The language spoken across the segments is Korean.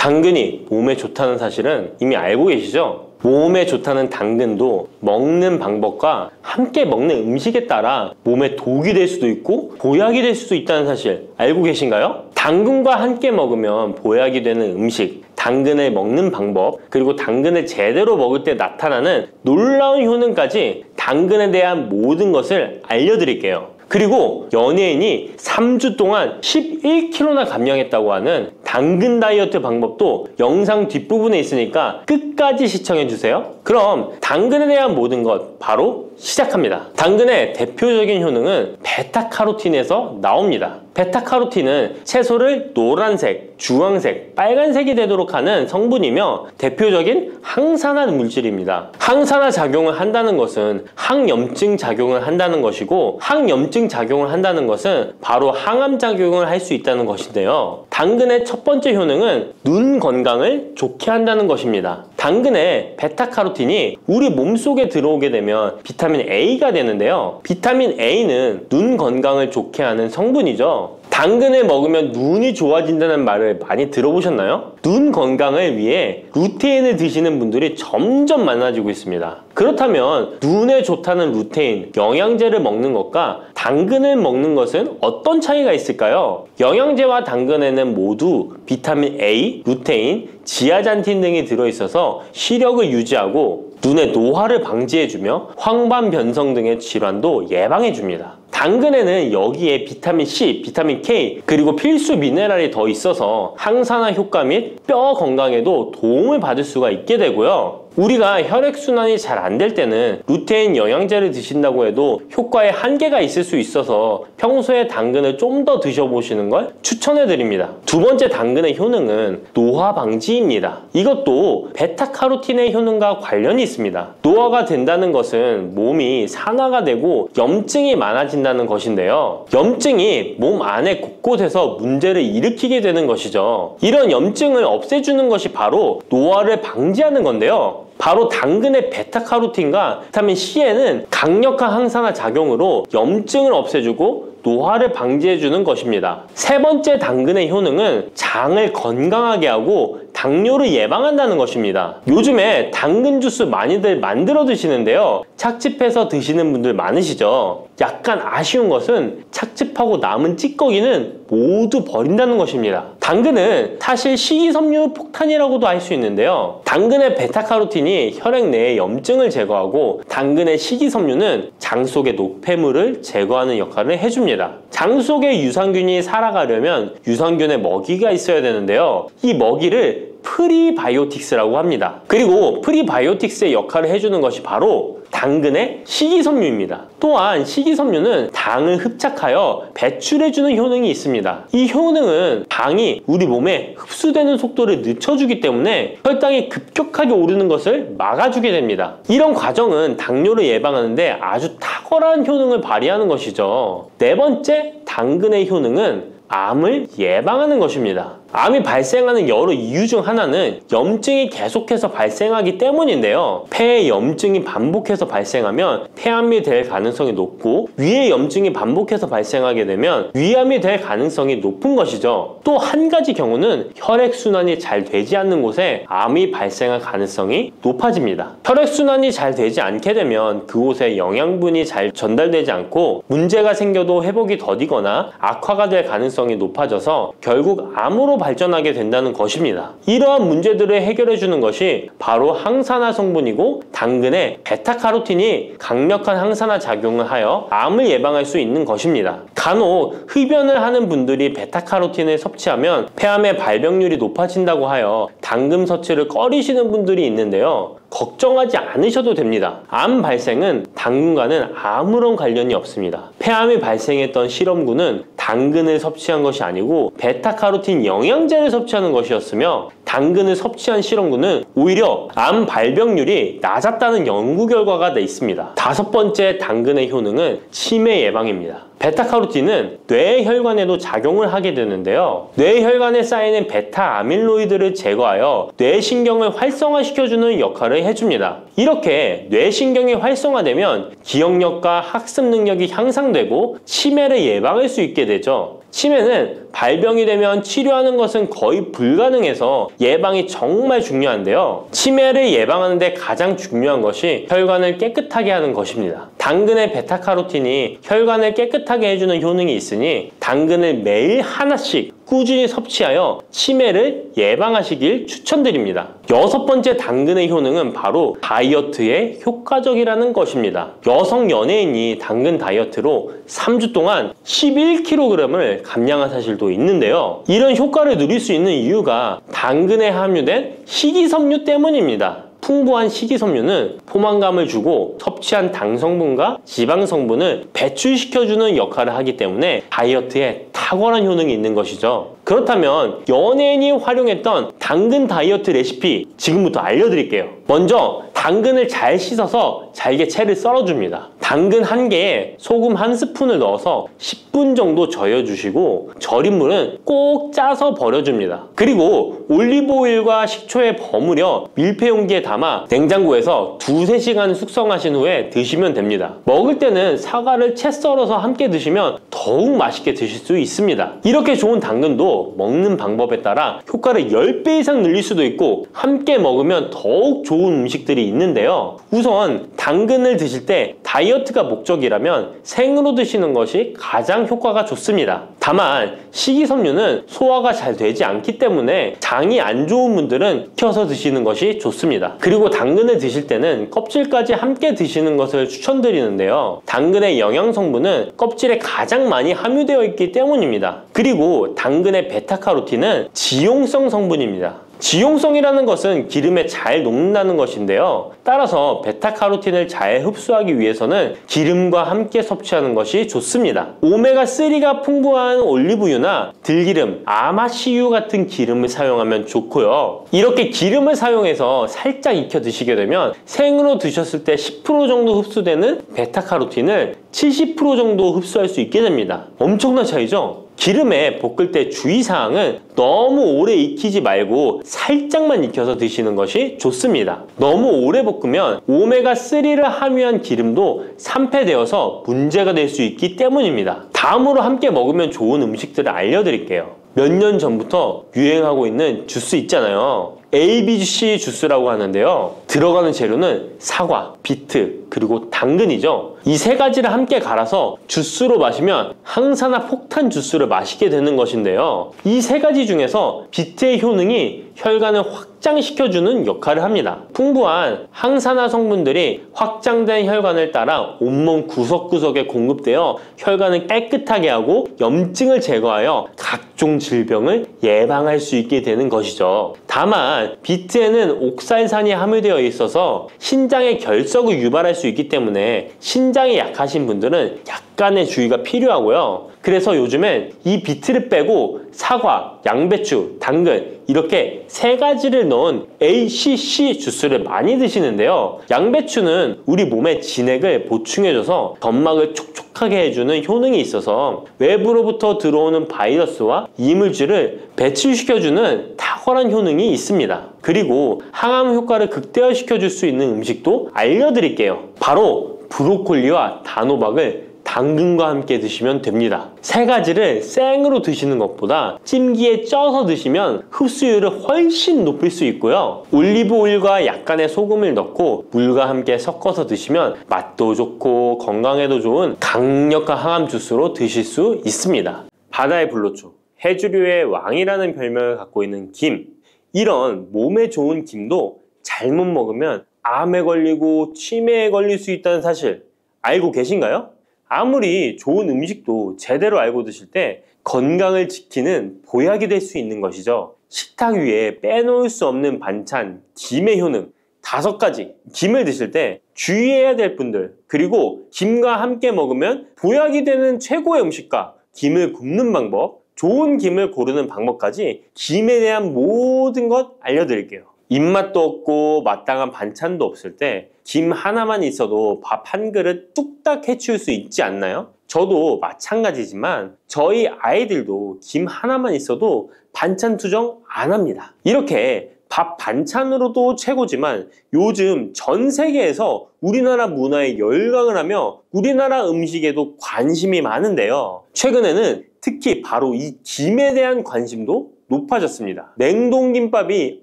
당근이 몸에 좋다는 사실은 이미 알고 계시죠? 몸에 좋다는 당근도 먹는 방법과 함께 먹는 음식에 따라 몸에 독이 될 수도 있고 보약이 될 수도 있다는 사실 알고 계신가요? 당근과 함께 먹으면 보약이 되는 음식, 당근을 먹는 방법, 그리고 당근을 제대로 먹을 때 나타나는 놀라운 효능까지 당근에 대한 모든 것을 알려드릴게요. 그리고 연예인이 3주 동안 11kg나 감량했다고 하는 당근 다이어트 방법도 영상 뒷부분에 있으니까 끝까지 시청해주세요. 그럼 당근에 대한 모든 것 바로 시작합니다. 당근의 대표적인 효능은 베타카로틴에서 나옵니다. 베타카로틴은 채소를 노란색, 주황색, 빨간색이 되도록 하는 성분이며 대표적인 항산화 물질입니다. 항산화 작용을 한다는 것은 항염증 작용을 한다는 것이고 항염증 작용을 한다는 것은 바로 항암 작용을 할 수 있다는 것인데요. 당근의 첫 번째 효능은 눈 건강을 좋게 한다는 것입니다. 당근의 베타카로틴이 우리 몸속에 들어오게 되면 비타민 A가 되는데요. 비타민 A는 눈 건강을 좋게 하는 성분이죠. 당근을 먹으면 눈이 좋아진다는 말을 많이 들어보셨나요? 눈 건강을 위해 루테인을 드시는 분들이 점점 많아지고 있습니다. 그렇다면 눈에 좋다는 루테인, 영양제를 먹는 것과 당근을 먹는 것은 어떤 차이가 있을까요? 영양제와 당근에는 모두 비타민 A, 루테인, 지아잔틴 등이 들어있어서 시력을 유지하고 눈의 노화를 방지해주며 황반 변성 등의 질환도 예방해줍니다. 당근에는 여기에 비타민 C, 비타민 K, 그리고 필수 미네랄이 더 있어서 항산화 효과 및 뼈 건강에도 도움을 받을 수가 있게 되고요. 우리가 혈액순환이 잘 안 될 때는 루테인 영양제를 드신다고 해도 효과에 한계가 있을 수 있어서 평소에 당근을 좀 더 드셔보시는 걸 추천해드립니다. 두 번째 당근의 효능은 노화 방지입니다. 이것도 베타카로틴의 효능과 관련이 있습니다. 노화가 된다는 것은 몸이 산화가 되고 염증이 많아진다는 것인데요. 염증이 몸 안에 곳곳에서 문제를 일으키게 되는 것이죠. 이런 염증을 없애주는 것이 바로 노화를 방지하는 건데요. 바로 당근의 베타카로틴과 비타민 C에는 강력한 항산화 작용으로 염증을 없애주고 노화를 방지해주는 것입니다. 세 번째 당근의 효능은 장을 건강하게 하고 당뇨를 예방한다는 것입니다. 요즘에 당근 주스 많이들 만들어 드시는데요. 착즙해서 드시는 분들 많으시죠? 약간 아쉬운 것은 착즙하고 남은 찌꺼기는 모두 버린다는 것입니다. 당근은 사실 식이섬유 폭탄이라고도 할 수 있는데요. 당근의 베타카로틴이 혈액 내의 염증을 제거하고 당근의 식이섬유는 장 속의 노폐물을 제거하는 역할을 해줍니다. 장 속에 유산균이 살아가려면 유산균의 먹이가 있어야 되는데요. 이 먹이를 프리바이오틱스라고 합니다. 그리고 프리바이오틱스의 역할을 해주는 것이 바로 당근의 식이섬유입니다. 또한 식이섬유는 당을 흡착하여 배출해주는 효능이 있습니다. 이 효능은 당이 우리 몸에 흡수되는 속도를 늦춰주기 때문에 혈당이 급격하게 오르는 것을 막아주게 됩니다. 이런 과정은 당뇨를 예방하는데 아주 탁월한 효능을 발휘하는 것이죠. 네 번째 당근의 효능은 암을 예방하는 것입니다. 암이 발생하는 여러 이유 중 하나는 염증이 계속해서 발생하기 때문인데요. 폐에 염증이 반복해서 발생하면 폐암이 될 가능성이 높고 위에 염증이 반복해서 발생하게 되면 위암이 될 가능성이 높은 것이죠. 또 한 가지 경우는 혈액순환이 잘 되지 않는 곳에 암이 발생할 가능성이 높아집니다. 혈액순환이 잘 되지 않게 되면 그곳에 영양분이 잘 전달되지 않고 문제가 생겨도 회복이 더디거나 악화가 될 가능성이 높아져서 결국 암으로 발전하게 된다는 것입니다. 이러한 문제들을 해결해 주는 것이 바로 항산화 성분이고 당근의 베타카로틴이 강력한 항산화 작용을 하여 암을 예방할 수 있는 것입니다. 간혹 흡연을 하는 분들이 베타카로틴을 섭취하면 폐암의 발병률이 높아진다고 하여 당근 섭취를 꺼리시는 분들이 있는데요. 걱정하지 않으셔도 됩니다. 암 발생은 당근과는 아무런 관련이 없습니다. 폐암이 발생했던 실험군은 당근을 섭취한 것이 아니고 베타카로틴 영양제를 섭취하는 것이었으며 당근을 섭취한 실험군은 오히려 암 발병률이 낮았다는 연구 결과가 있습니다. 다섯 번째 당근의 효능은 치매 예방입니다. 베타카로틴은 뇌혈관에도 작용을 하게 되는데요. 뇌혈관에 쌓이는 베타 아밀로이드를 제거하여 뇌신경을 활성화시켜주는 역할을 해줍니다. 이렇게 뇌신경이 활성화되면 기억력과 학습 능력이 향상되고 치매를 예방할 수 있게 되죠. 치매는 발병이 되면 치료하는 것은 거의 불가능해서 예방이 정말 중요한데요. 치매를 예방하는 데 가장 중요한 것이 혈관을 깨끗하게 하는 것입니다. 당근의 베타카로틴이 혈관을 깨끗하게 해주는 효능이 있으니 당근을 매일 하나씩 꾸준히 섭취하여 치매를 예방하시길 추천드립니다. 6번째 당근의 효능은 바로 다이어트에 효과적이라는 것입니다. 여성 연예인이 당근 다이어트로 3주 동안 11kg을 감량한 사실도 있는데요. 이런 효과를 누릴 수 있는 이유가 당근에 함유된 식이섬유 때문입니다. 풍부한 식이섬유는 포만감을 주고 섭취한 당 성분과 지방 성분을 배출시켜주는 역할을 하기 때문에 다이어트에 탁월한 효능이 있는 것이죠. 그렇다면 연예인이 활용했던 당근 다이어트 레시피 지금부터 알려드릴게요. 먼저 당근을 잘 씻어서 잘게 채를 썰어줍니다. 당근 1개에 소금 1스푼을 넣어서 10분 정도 저어주시고 절인 물은 꼭 짜서 버려줍니다. 그리고 올리브오일과 식초에 버무려 밀폐 용기에 담아 냉장고에서 2~3시간 숙성하신 후에 드시면 됩니다. 먹을 때는 사과를 채 썰어서 함께 드시면 더욱 맛있게 드실 수 있습니다. 이렇게 좋은 당근도 먹는 방법에 따라 효과를 10배 이상 늘릴 수도 있고 함께 먹으면 더욱 좋은 음식들이 있는데요. 우선 당근을 드실 때 다이어트가 목적이라면 생으로 드시는 것이 가장 효과가 좋습니다. 다만 식이섬유는 소화가 잘 되지 않기 때문에 장이 안 좋은 분들은 익혀서 드시는 것이 좋습니다. 그리고 당근을 드실 때는 껍질까지 함께 드시는 것을 추천드리는데요. 당근의 영양 성분은 껍질에 가장 많이 함유되어 있기 때문입니다. 그리고 당근의 베타카로틴은 지용성 성분입니다. 지용성이라는 것은 기름에 잘 녹는다는 것인데요. 따라서 베타카로틴을 잘 흡수하기 위해서는 기름과 함께 섭취하는 것이 좋습니다. 오메가3가 풍부한 올리브유나 들기름, 아마씨유 같은 기름을 사용하면 좋고요. 이렇게 기름을 사용해서 살짝 익혀 드시게 되면 생으로 드셨을 때 10% 정도 흡수되는 베타카로틴을 70% 정도 흡수할 수 있게 됩니다. 엄청난 차이죠? 기름에 볶을 때 주의사항은 너무 오래 익히지 말고 살짝만 익혀서 드시는 것이 좋습니다. 너무 오래 볶으면 오메가3를 함유한 기름도 산패되어서 문제가 될 수 있기 때문입니다. 다음으로 함께 먹으면 좋은 음식들을 알려드릴게요. 몇 년 전부터 유행하고 있는 주스 있잖아요. ABC 주스라고 하는데요. 들어가는 재료는 사과, 비트, 그리고 당근이죠. 이 3가지를 함께 갈아서 주스로 마시면 항산화 폭탄 주스를 마시게 되는 것인데요. 이 3가지 중에서 비트의 효능이 혈관을 확장시켜주는 역할을 합니다. 풍부한 항산화 성분들이 확장된 혈관을 따라 온몸 구석구석에 공급되어 혈관을 깨끗하게 하고 염증을 제거하여 각종 질병을 예방할 수 있게 되는 것이죠. 다만 비트에는 옥살산이 함유되어 있어서 신장의 결석을 유발할 수 있기 때문에 신장이 약하신 분들은 약간의 주의가 필요하고요. 그래서 요즘엔 이 비트를 빼고 사과, 양배추, 당근 이렇게 3가지를 넣은 ACC 주스를 많이 드시는데요. 양배추는 우리 몸의 진액을 보충해줘서 점막을 촉촉하게 해주는 효능이 있어서 외부로부터 들어오는 바이러스와 이물질을 배출시켜주는 탁월한 효능이 있습니다. 그리고 항암 효과를 극대화시켜줄 수 있는 음식도 알려드릴게요. 바로 브로콜리와 단호박을 당근과 함께 드시면 됩니다. 3가지를 생으로 드시는 것보다 찜기에 쪄서 드시면 흡수율을 훨씬 높일 수 있고요. 올리브 오일과 약간의 소금을 넣고 물과 함께 섞어서 드시면 맛도 좋고 건강에도 좋은 강력한 항암 주스로 드실 수 있습니다. 바다의 불로초, 해조류의 왕이라는 별명을 갖고 있는 김. 이런 몸에 좋은 김도 잘못 먹으면 암에 걸리고 치매에 걸릴 수 있다는 사실 알고 계신가요? 아무리 좋은 음식도 제대로 알고 드실 때 건강을 지키는 보약이 될 수 있는 것이죠. 식탁 위에 빼놓을 수 없는 반찬, 김의 효능 5가지. 김을 드실 때 주의해야 될 분들, 그리고 김과 함께 먹으면 보약이 되는 최고의 음식과 김을 굽는 방법, 좋은 김을 고르는 방법까지 김에 대한 모든 것 알려드릴게요. 입맛도 없고 마땅한 반찬도 없을 때 김 하나만 있어도 밥 한 그릇 뚝딱 해치울 수 있지 않나요? 저도 마찬가지지만 저희 아이들도 김 하나만 있어도 반찬 투정 안 합니다. 이렇게 밥 반찬으로도 최고지만 요즘 전 세계에서 우리나라 문화에 열광을 하며 우리나라 음식에도 관심이 많은데요. 최근에는 특히 바로 이 김에 대한 관심도 높아졌습니다. 냉동김밥이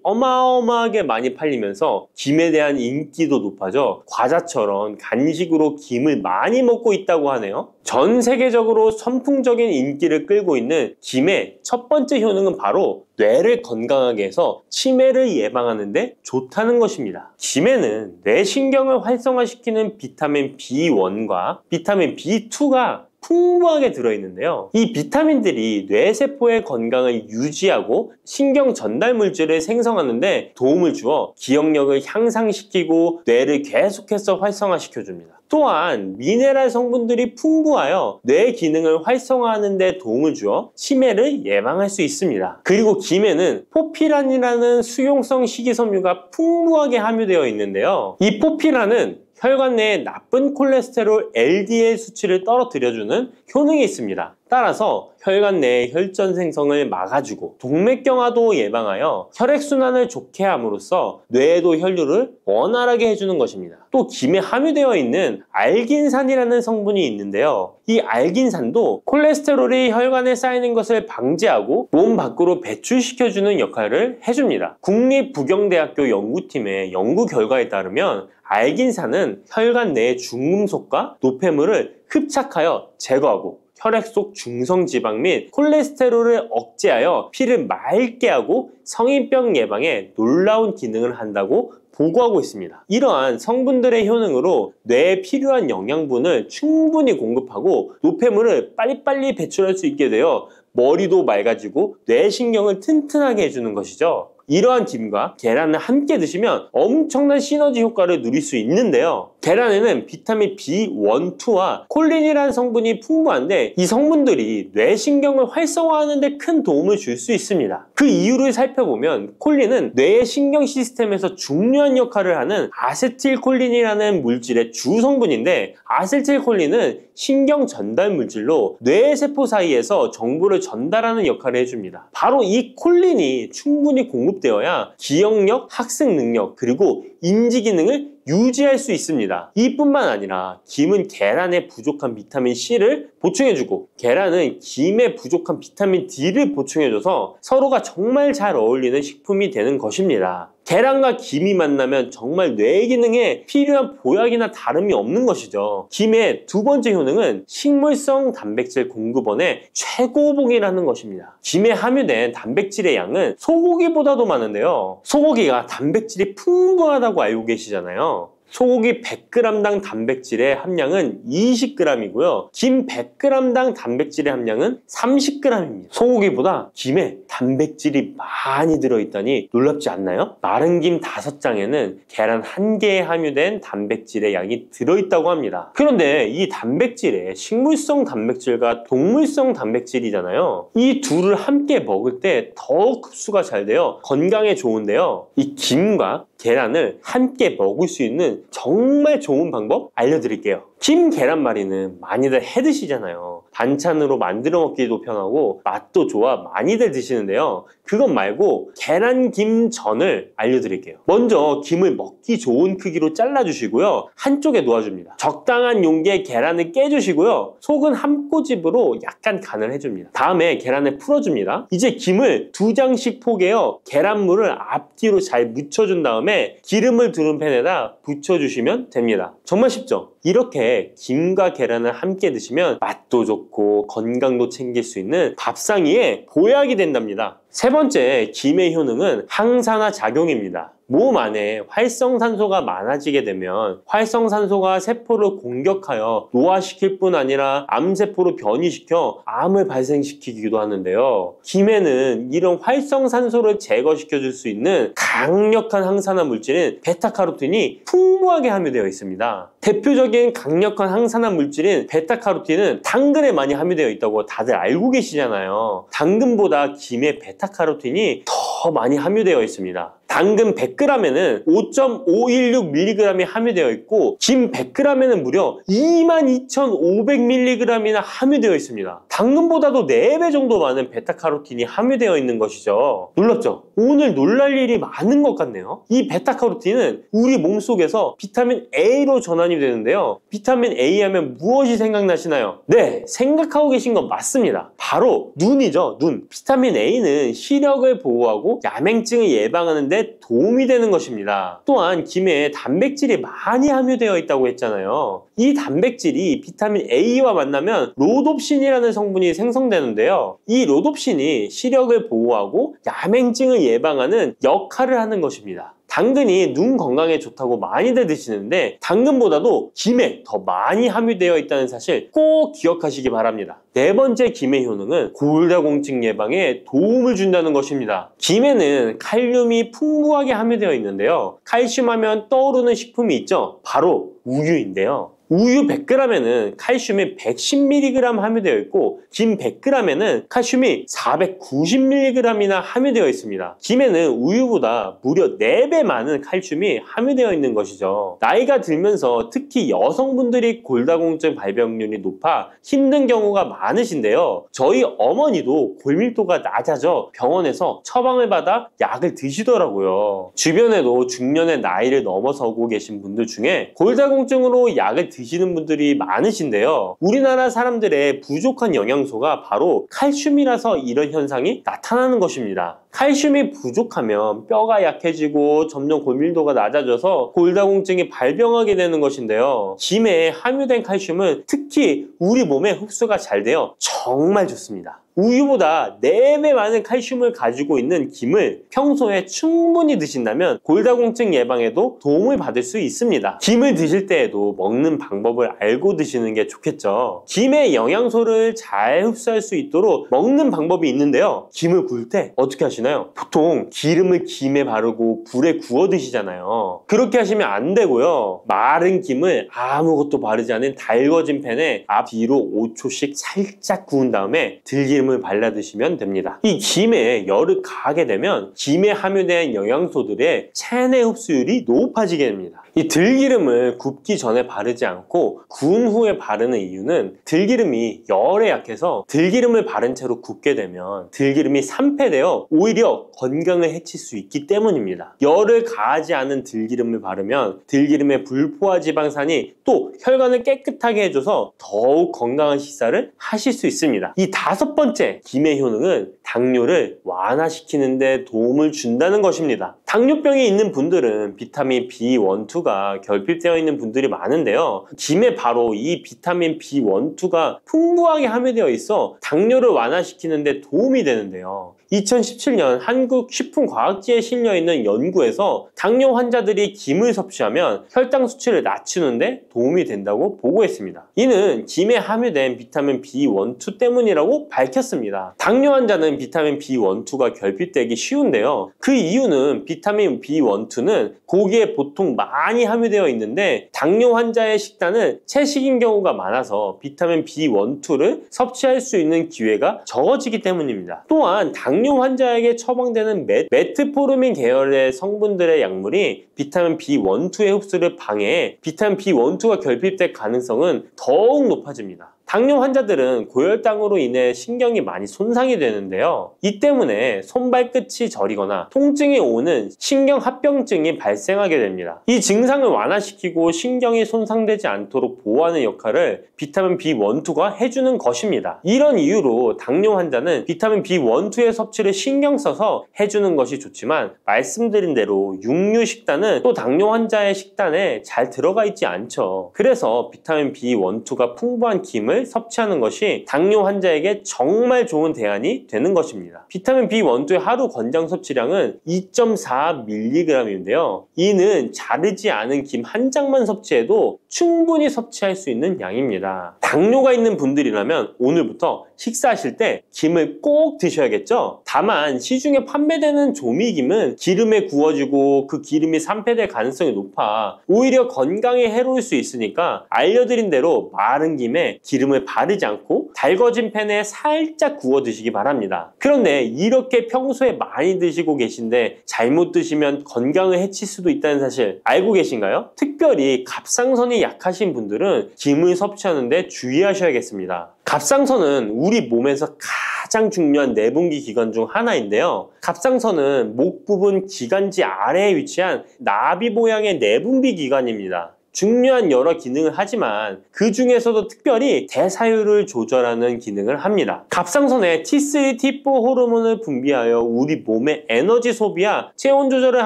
어마어마하게 많이 팔리면서 김에 대한 인기도 높아져 과자처럼 간식으로 김을 많이 먹고 있다고 하네요. 전 세계적으로 선풍적인 인기를 끌고 있는 김의 첫 번째 효능은 바로 뇌를 건강하게 해서 치매를 예방하는 데 좋다는 것입니다. 김에는 뇌신경을 활성화시키는 비타민 B1과 비타민 B2가 풍부하게 들어있는데요. 이 비타민들이 뇌세포의 건강을 유지하고 신경 전달 물질을 생성하는데 도움을 주어 기억력을 향상시키고 뇌를 계속해서 활성화시켜줍니다. 또한 미네랄 성분들이 풍부하여 뇌 기능을 활성화하는 데 도움을 주어 치매를 예방할 수 있습니다. 그리고 김에는 포피란이라는 수용성 식이섬유가 풍부하게 함유되어 있는데요. 이 포피란은 혈관 내에 나쁜 콜레스테롤 LDL 수치를 떨어뜨려주는 효능이 있습니다. 따라서 혈관 내의 혈전 생성을 막아주고 동맥경화도 예방하여 혈액순환을 좋게 함으로써 뇌에도 혈류를 원활하게 해주는 것입니다. 또 김에 함유되어 있는 알긴산이라는 성분이 있는데요. 이 알긴산도 콜레스테롤이 혈관에 쌓이는 것을 방지하고 몸 밖으로 배출시켜주는 역할을 해줍니다. 국립부경대학교 연구팀의 연구 결과에 따르면 알긴산은 혈관 내의 중금속과 노폐물을 흡착하여 제거하고 혈액 속 중성지방 및 콜레스테롤을 억제하여 피를 맑게 하고 성인병 예방에 놀라운 기능을 한다고 보고하고 있습니다. 이러한 성분들의 효능으로 뇌에 필요한 영양분을 충분히 공급하고 노폐물을 빨리빨리 배출할 수 있게 되어 머리도 맑아지고 뇌신경을 튼튼하게 해주는 것이죠. 이러한 김과 계란을 함께 드시면 엄청난 시너지 효과를 누릴 수 있는데요. 계란에는 비타민 B1, 2와 콜린이라는 성분이 풍부한데 이 성분들이 뇌신경을 활성화하는 데 큰 도움을 줄 수 있습니다. 그 이유를 살펴보면 콜린은 뇌의 신경 시스템에서 중요한 역할을 하는 아세틸콜린이라는 물질의 주 성분인데 아세틸콜린은 신경 전달 물질로 뇌세포 사이에서 정보를 전달하는 역할을 해줍니다. 바로 이 콜린이 충분히 공급되어야 기억력, 학습 능력, 그리고 인지 기능을 유지할 수 있습니다. 이뿐만 아니라 김은 계란에 부족한 비타민 C를 보충해주고 계란은 김에 부족한 비타민 D를 보충해줘서 서로가 정말 잘 어울리는 식품이 되는 것입니다. 계란과 김이 만나면 정말 뇌 기능에 필요한 보약이나 다름이 없는 것이죠. 김의 두 번째 효능은 식물성 단백질 공급원의 최고봉이라는 것입니다. 김에 함유된 단백질의 양은 소고기보다도 많은데요. 소고기가 단백질이 풍부하다고 알고 계시잖아요. 소고기 100g당 단백질의 함량은 20g이고요. 김 100g당 단백질의 함량은 30g입니다. 소고기보다 김에 단백질이 많이 들어있다니 놀랍지 않나요? 마른 김 5장에는 계란 1개에 함유된 단백질의 양이 들어있다고 합니다. 그런데 이 단백질에 식물성 단백질과 동물성 단백질이잖아요. 이 둘을 함께 먹을 때 더욱 흡수가 잘 되어 건강에 좋은데요. 이 김과 계란을 함께 먹을 수 있는 정말 좋은 방법 알려드릴게요. 김 계란말이는 많이들 해 드시잖아요. 반찬으로 만들어 먹기도 편하고 맛도 좋아 많이들 드시는데요. 그것 말고 계란김전을 알려드릴게요. 먼저 김을 먹기 좋은 크기로 잘라주시고요. 한쪽에 놓아줍니다. 적당한 용기에 계란을 깨주시고요. 속은 한 꼬집으로 약간 간을 해줍니다. 다음에 계란을 풀어줍니다. 이제 김을 2장씩 포개어 계란물을 앞뒤로 잘 묻혀준 다음에 기름을 두른 팬에다 부쳐주시면 됩니다. 정말 쉽죠? 이렇게 김과 계란을 함께 드시면 맛도 좋고 건강도 챙길 수 있는 밥상위에 보약이 된답니다. 세 번째, 김의 효능은 항산화 작용입니다. 몸 안에 활성산소가 많아지게 되면 활성산소가 세포를 공격하여 노화시킬 뿐 아니라 암세포로 변이시켜 암을 발생시키기도 하는데요. 김에는 이런 활성산소를 제거시켜 줄 수 있는 강력한 항산화 물질인 베타카로틴이 풍부하게 함유되어 있습니다. 대표적인 강력한 항산화 물질인 베타카로틴은 당근에 많이 함유되어 있다고 다들 알고 계시잖아요. 당근보다 김에 베타카로틴이 더 많이 함유되어 있습니다. 당근 100g에는 5.516mg이 함유되어 있고 김 100g에는 무려 22,500mg이나 함유되어 있습니다. 당근보다도 4배 정도 많은 베타카로틴이 함유되어 있는 것이죠. 놀랍죠? 오늘 놀랄 일이 많은 것 같네요. 이 베타카로틴은 우리 몸속에서 비타민 A로 전환이 되는데요. 비타민 A 하면 무엇이 생각나시나요? 네, 생각하고 계신 건 맞습니다. 바로 눈이죠, 눈. 비타민 A는 시력을 보호하고 야맹증을 예방하는 데 도움이 되는 것입니다. 또한 김에 단백질이 많이 함유되어 있다고 했잖아요. 이 단백질이 비타민 A와 만나면 로놉신이라는 성분이 생성되는데요. 이 로놉신이 시력을 보호하고 야맹증을 예방하는 역할을 하는 것입니다. 당근이 눈 건강에 좋다고 많이들 드시는데 당근보다도 김에 더 많이 함유되어 있다는 사실 꼭 기억하시기 바랍니다. 4번째 김의 효능은 골다공증 예방에 도움을 준다는 것입니다. 김에는 칼륨이 풍부하게 함유되어 있는데요. 칼슘 하면 떠오르는 식품이 있죠. 바로 우유인데요. 우유 100g에는 칼슘이 110mg 함유되어 있고 김 100g에는 칼슘이 490mg이나 함유되어 있습니다. 김에는 우유보다 무려 4배 많은 칼슘이 함유되어 있는 것이죠. 나이가 들면서 특히 여성분들이 골다공증 발병률이 높아 힘든 경우가 많으신데요. 저희 어머니도 골밀도가 낮아져 병원에서 처방을 받아 약을 드시더라고요. 주변에도 중년의 나이를 넘어서고 계신 분들 중에 골다공증으로 약을 드시는 분들이 많으신데요. 우리나라 사람들의 부족한 영양소가 바로 칼슘이라서 이런 현상이 나타나는 것입니다. 칼슘이 부족하면 뼈가 약해지고 점점 골밀도가 낮아져서 골다공증이 발병하게 되는 것인데요. 김에 함유된 칼슘은 특히 우리 몸에 흡수가 잘 되어 정말 좋습니다. 우유보다 4배 많은 칼슘을 가지고 있는 김을 평소에 충분히 드신다면 골다공증 예방에도 도움을 받을 수 있습니다. 김을 드실 때에도 먹는 방법을 알고 드시는 게 좋겠죠. 김의 영양소를 잘 흡수할 수 있도록 먹는 방법이 있는데요. 김을 구울 때 어떻게 하시나요? 보통 기름을 김에 바르고 불에 구워 드시잖아요. 그렇게 하시면 안 되고요. 마른 김을 아무것도 바르지 않은 달궈진 팬에 앞뒤로 5초씩 살짝 구운 다음에 들기름을 발라 드시면 됩니다. 이 김에 열을 가하게 되면 김에 함유된 영양소들의 체내 흡수율이 높아지게 됩니다. 이 들기름을 굽기 전에 바르지 않고 구운 후에 바르는 이유는 들기름이 열에 약해서 들기름을 바른 채로 굽게 되면 들기름이 산패되어 오히려 건강을 해칠 수 있기 때문입니다. 열을 가하지 않은 들기름을 바르면 들기름의 불포화 지방산이 또 혈관을 깨끗하게 해줘서 더욱 건강한 식사를 하실 수 있습니다. 이 5번째 김의 효능은 당뇨를 완화시키는 데 도움을 준다는 것입니다. 당뇨병이 있는 분들은 비타민 B12가 결핍되어 있는 분들이 많은데요. 김에 바로 이 비타민 B12가 풍부하게 함유되어 있어 당뇨를 완화시키는 데 도움이 되는데요. 2017년 한국식품과학지에 실려있는 연구에서 당뇨 환자들이 김을 섭취하면 혈당 수치를 낮추는데 도움이 된다고 보고했습니다. 이는 김에 함유된 비타민 B12 때문이라고 밝혔습니다. 당뇨 환자는 비타민 B12가 결핍되기 쉬운데요. 그 이유는 비타민 B12는 고기에 보통 많이 함유되어 있는데 당뇨 환자의 식단은 채식인 경우가 많아서 비타민 B12를 섭취할 수 있는 기회가 적어지기 때문입니다. 또한 당뇨 환자에게 처방되는 메트포르민 계열의 성분들의 약물이 비타민 B12의 흡수를 방해해 비타민 B12가 결핍될 가능성은 더욱 높아집니다. 당뇨 환자들은 고혈당으로 인해 신경이 많이 손상이 되는데요. 이 때문에 손발끝이 저리거나 통증이 오는 신경합병증이 발생하게 됩니다. 이 증상을 완화시키고 신경이 손상되지 않도록 보호하는 역할을 비타민 B12가 해주는 것입니다. 이런 이유로 당뇨 환자는 비타민 B12의 섭취를 신경 써서 해주는 것이 좋지만 말씀드린 대로 육류 식단은 또 당뇨 환자의 식단에 잘 들어가 있지 않죠. 그래서 비타민 B12가 풍부한 김을 섭취하는 것이 당뇨 환자에게 정말 좋은 대안이 되는 것입니다. 비타민 B12의 하루 권장 섭취량은 2.4mg인데요. 이는 자르지 않은 김 한 장만 섭취해도 충분히 섭취할 수 있는 양입니다. 당뇨가 있는 분들이라면 오늘부터 식사하실 때 김을 꼭 드셔야겠죠? 다만 시중에 판매되는 조미김은 기름에 구워지고 그 기름이 산패될 가능성이 높아 오히려 건강에 해로울 수 있으니까 알려드린 대로 마른 김에 기름을 바르지 않고 달궈진 팬에 살짝 구워 드시기 바랍니다. 그런데 이렇게 평소에 많이 드시고 계신데 잘못 드시면 건강을 해칠 수도 있다는 사실 알고 계신가요? 특별히 갑상선이 약하신 분들은 김을 섭취하는데 주의하셔야겠습니다. 갑상선은 우리 몸에서 가장 중요한 내분비 기관 중 하나인데요. 갑상선은 목 부분 기관지 아래에 위치한 나비 모양의 내분비 기관입니다. 중요한 여러 기능을 하지만 그 중에서도 특별히 대사율을 조절하는 기능을 합니다. 갑상선에 T3, T4 호르몬을 분비하여 우리 몸의 에너지 소비와 체온 조절을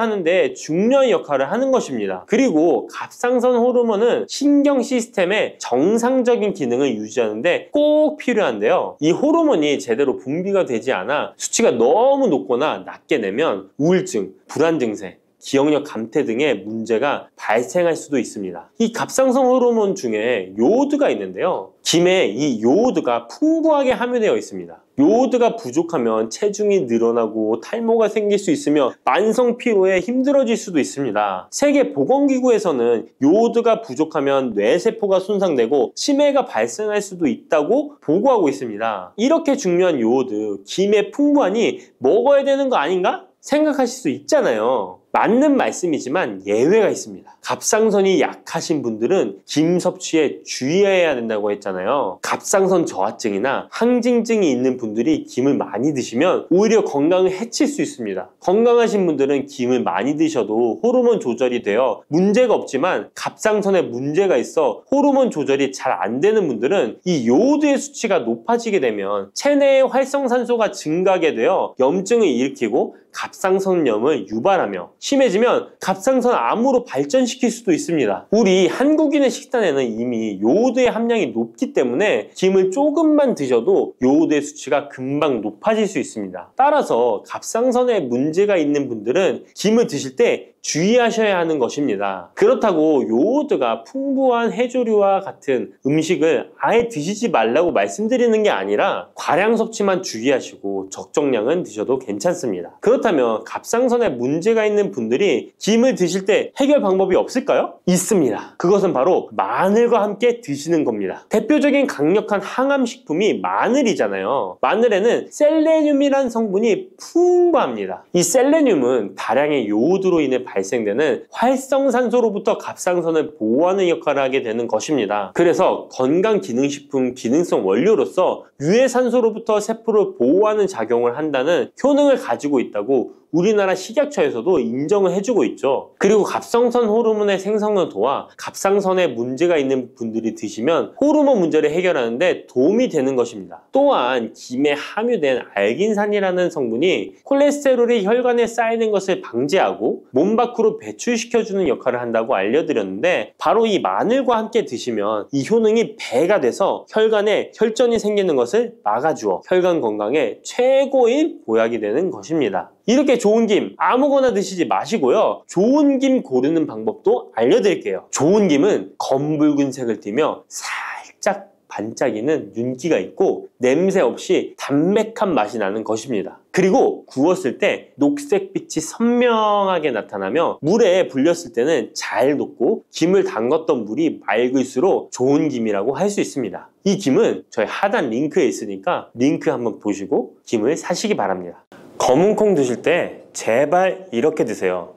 하는데 중요한 역할을 하는 것입니다. 그리고 갑상선 호르몬은 신경 시스템의 정상적인 기능을 유지하는데 꼭 필요한데요. 이 호르몬이 제대로 분비가 되지 않아 수치가 너무 높거나 낮게 되면 우울증, 불안 증세, 기억력 감퇴 등의 문제가 발생할 수도 있습니다. 이 갑상선 호르몬 중에 요오드가 있는데요. 김에 이 요오드가 풍부하게 함유되어 있습니다. 요오드가 부족하면 체중이 늘어나고 탈모가 생길 수 있으며 만성 피로에 힘들어질 수도 있습니다. 세계보건기구에서는 요오드가 부족하면 뇌세포가 손상되고 치매가 발생할 수도 있다고 보고하고 있습니다. 이렇게 중요한 요오드, 김에 풍부하니 먹어야 되는 거 아닌가? 생각하실 수 있잖아요. 맞는 말씀이지만 예외가 있습니다. 갑상선이 약하신 분들은 김 섭취에 주의해야 된다고 했잖아요. 갑상선 저하증이나 항진증이 있는 분들이 김을 많이 드시면 오히려 건강을 해칠 수 있습니다. 건강하신 분들은 김을 많이 드셔도 호르몬 조절이 되어 문제가 없지만 갑상선에 문제가 있어 호르몬 조절이 잘 안 되는 분들은 이 요오드의 수치가 높아지게 되면 체내의 활성산소가 증가하게 되어 염증을 일으키고 갑상선염을 유발하며 심해지면 갑상선 암으로 발전시킬 수도 있습니다. 우리 한국인의 식단에는 이미 요오드의 함량이 높기 때문에 김을 조금만 드셔도 요오드의 수치가 금방 높아질 수 있습니다. 따라서 갑상선에 문제가 있는 분들은 김을 드실 때 주의하셔야 하는 것입니다. 그렇다고 요오드가 풍부한 해조류와 같은 음식을 아예 드시지 말라고 말씀드리는 게 아니라 과량 섭취만 주의하시고 적정량은 드셔도 괜찮습니다. 그렇다면 갑상선에 문제가 있는 분들이 김을 드실 때 해결 방법이 없을까요? 있습니다. 그것은 바로 마늘과 함께 드시는 겁니다. 대표적인 강력한 항암식품이 마늘이잖아요. 마늘에는 셀레늄이라는 성분이 풍부합니다. 이 셀레늄은 다량의 요오드로 인해 발생되는 활성산소로부터 갑상선을 보호하는 역할을 하게 되는 것입니다. 그래서 건강기능식품 기능성 원료로서 유해산소로부터 세포를 보호하는 작용을 한다는 효능을 가지고 있다고 우리나라 식약처에서도 인정을 해주고 있죠. 그리고 갑상선 호르몬의 생성을 도와 갑상선에 문제가 있는 분들이 드시면 호르몬 문제를 해결하는데 도움이 되는 것입니다. 또한 김에 함유된 알긴산이라는 성분이 콜레스테롤이 혈관에 쌓이는 것을 방지하고 몸 밖으로 배출시켜주는 역할을 한다고 알려드렸는데 바로 이 마늘과 함께 드시면 이 효능이 배가 돼서 혈관에 혈전이 생기는 것을 막아주어 혈관 건강에 최고의 보약이 되는 것입니다. 이렇게 좋은 김 아무거나 드시지 마시고요. 좋은 김 고르는 방법도 알려드릴게요. 좋은 김은 검붉은색을 띠며 살짝 반짝이는 윤기가 있고 냄새 없이 담백한 맛이 나는 것입니다. 그리고 구웠을 때 녹색빛이 선명하게 나타나며 물에 불렸을 때는 잘 녹고 김을 담갔던 물이 맑을수록 좋은 김이라고 할 수 있습니다. 이 김은 저희 하단 링크에 있으니까 링크 한번 보시고 김을 사시기 바랍니다. 검은 콩 드실 때 제발 이렇게 드세요.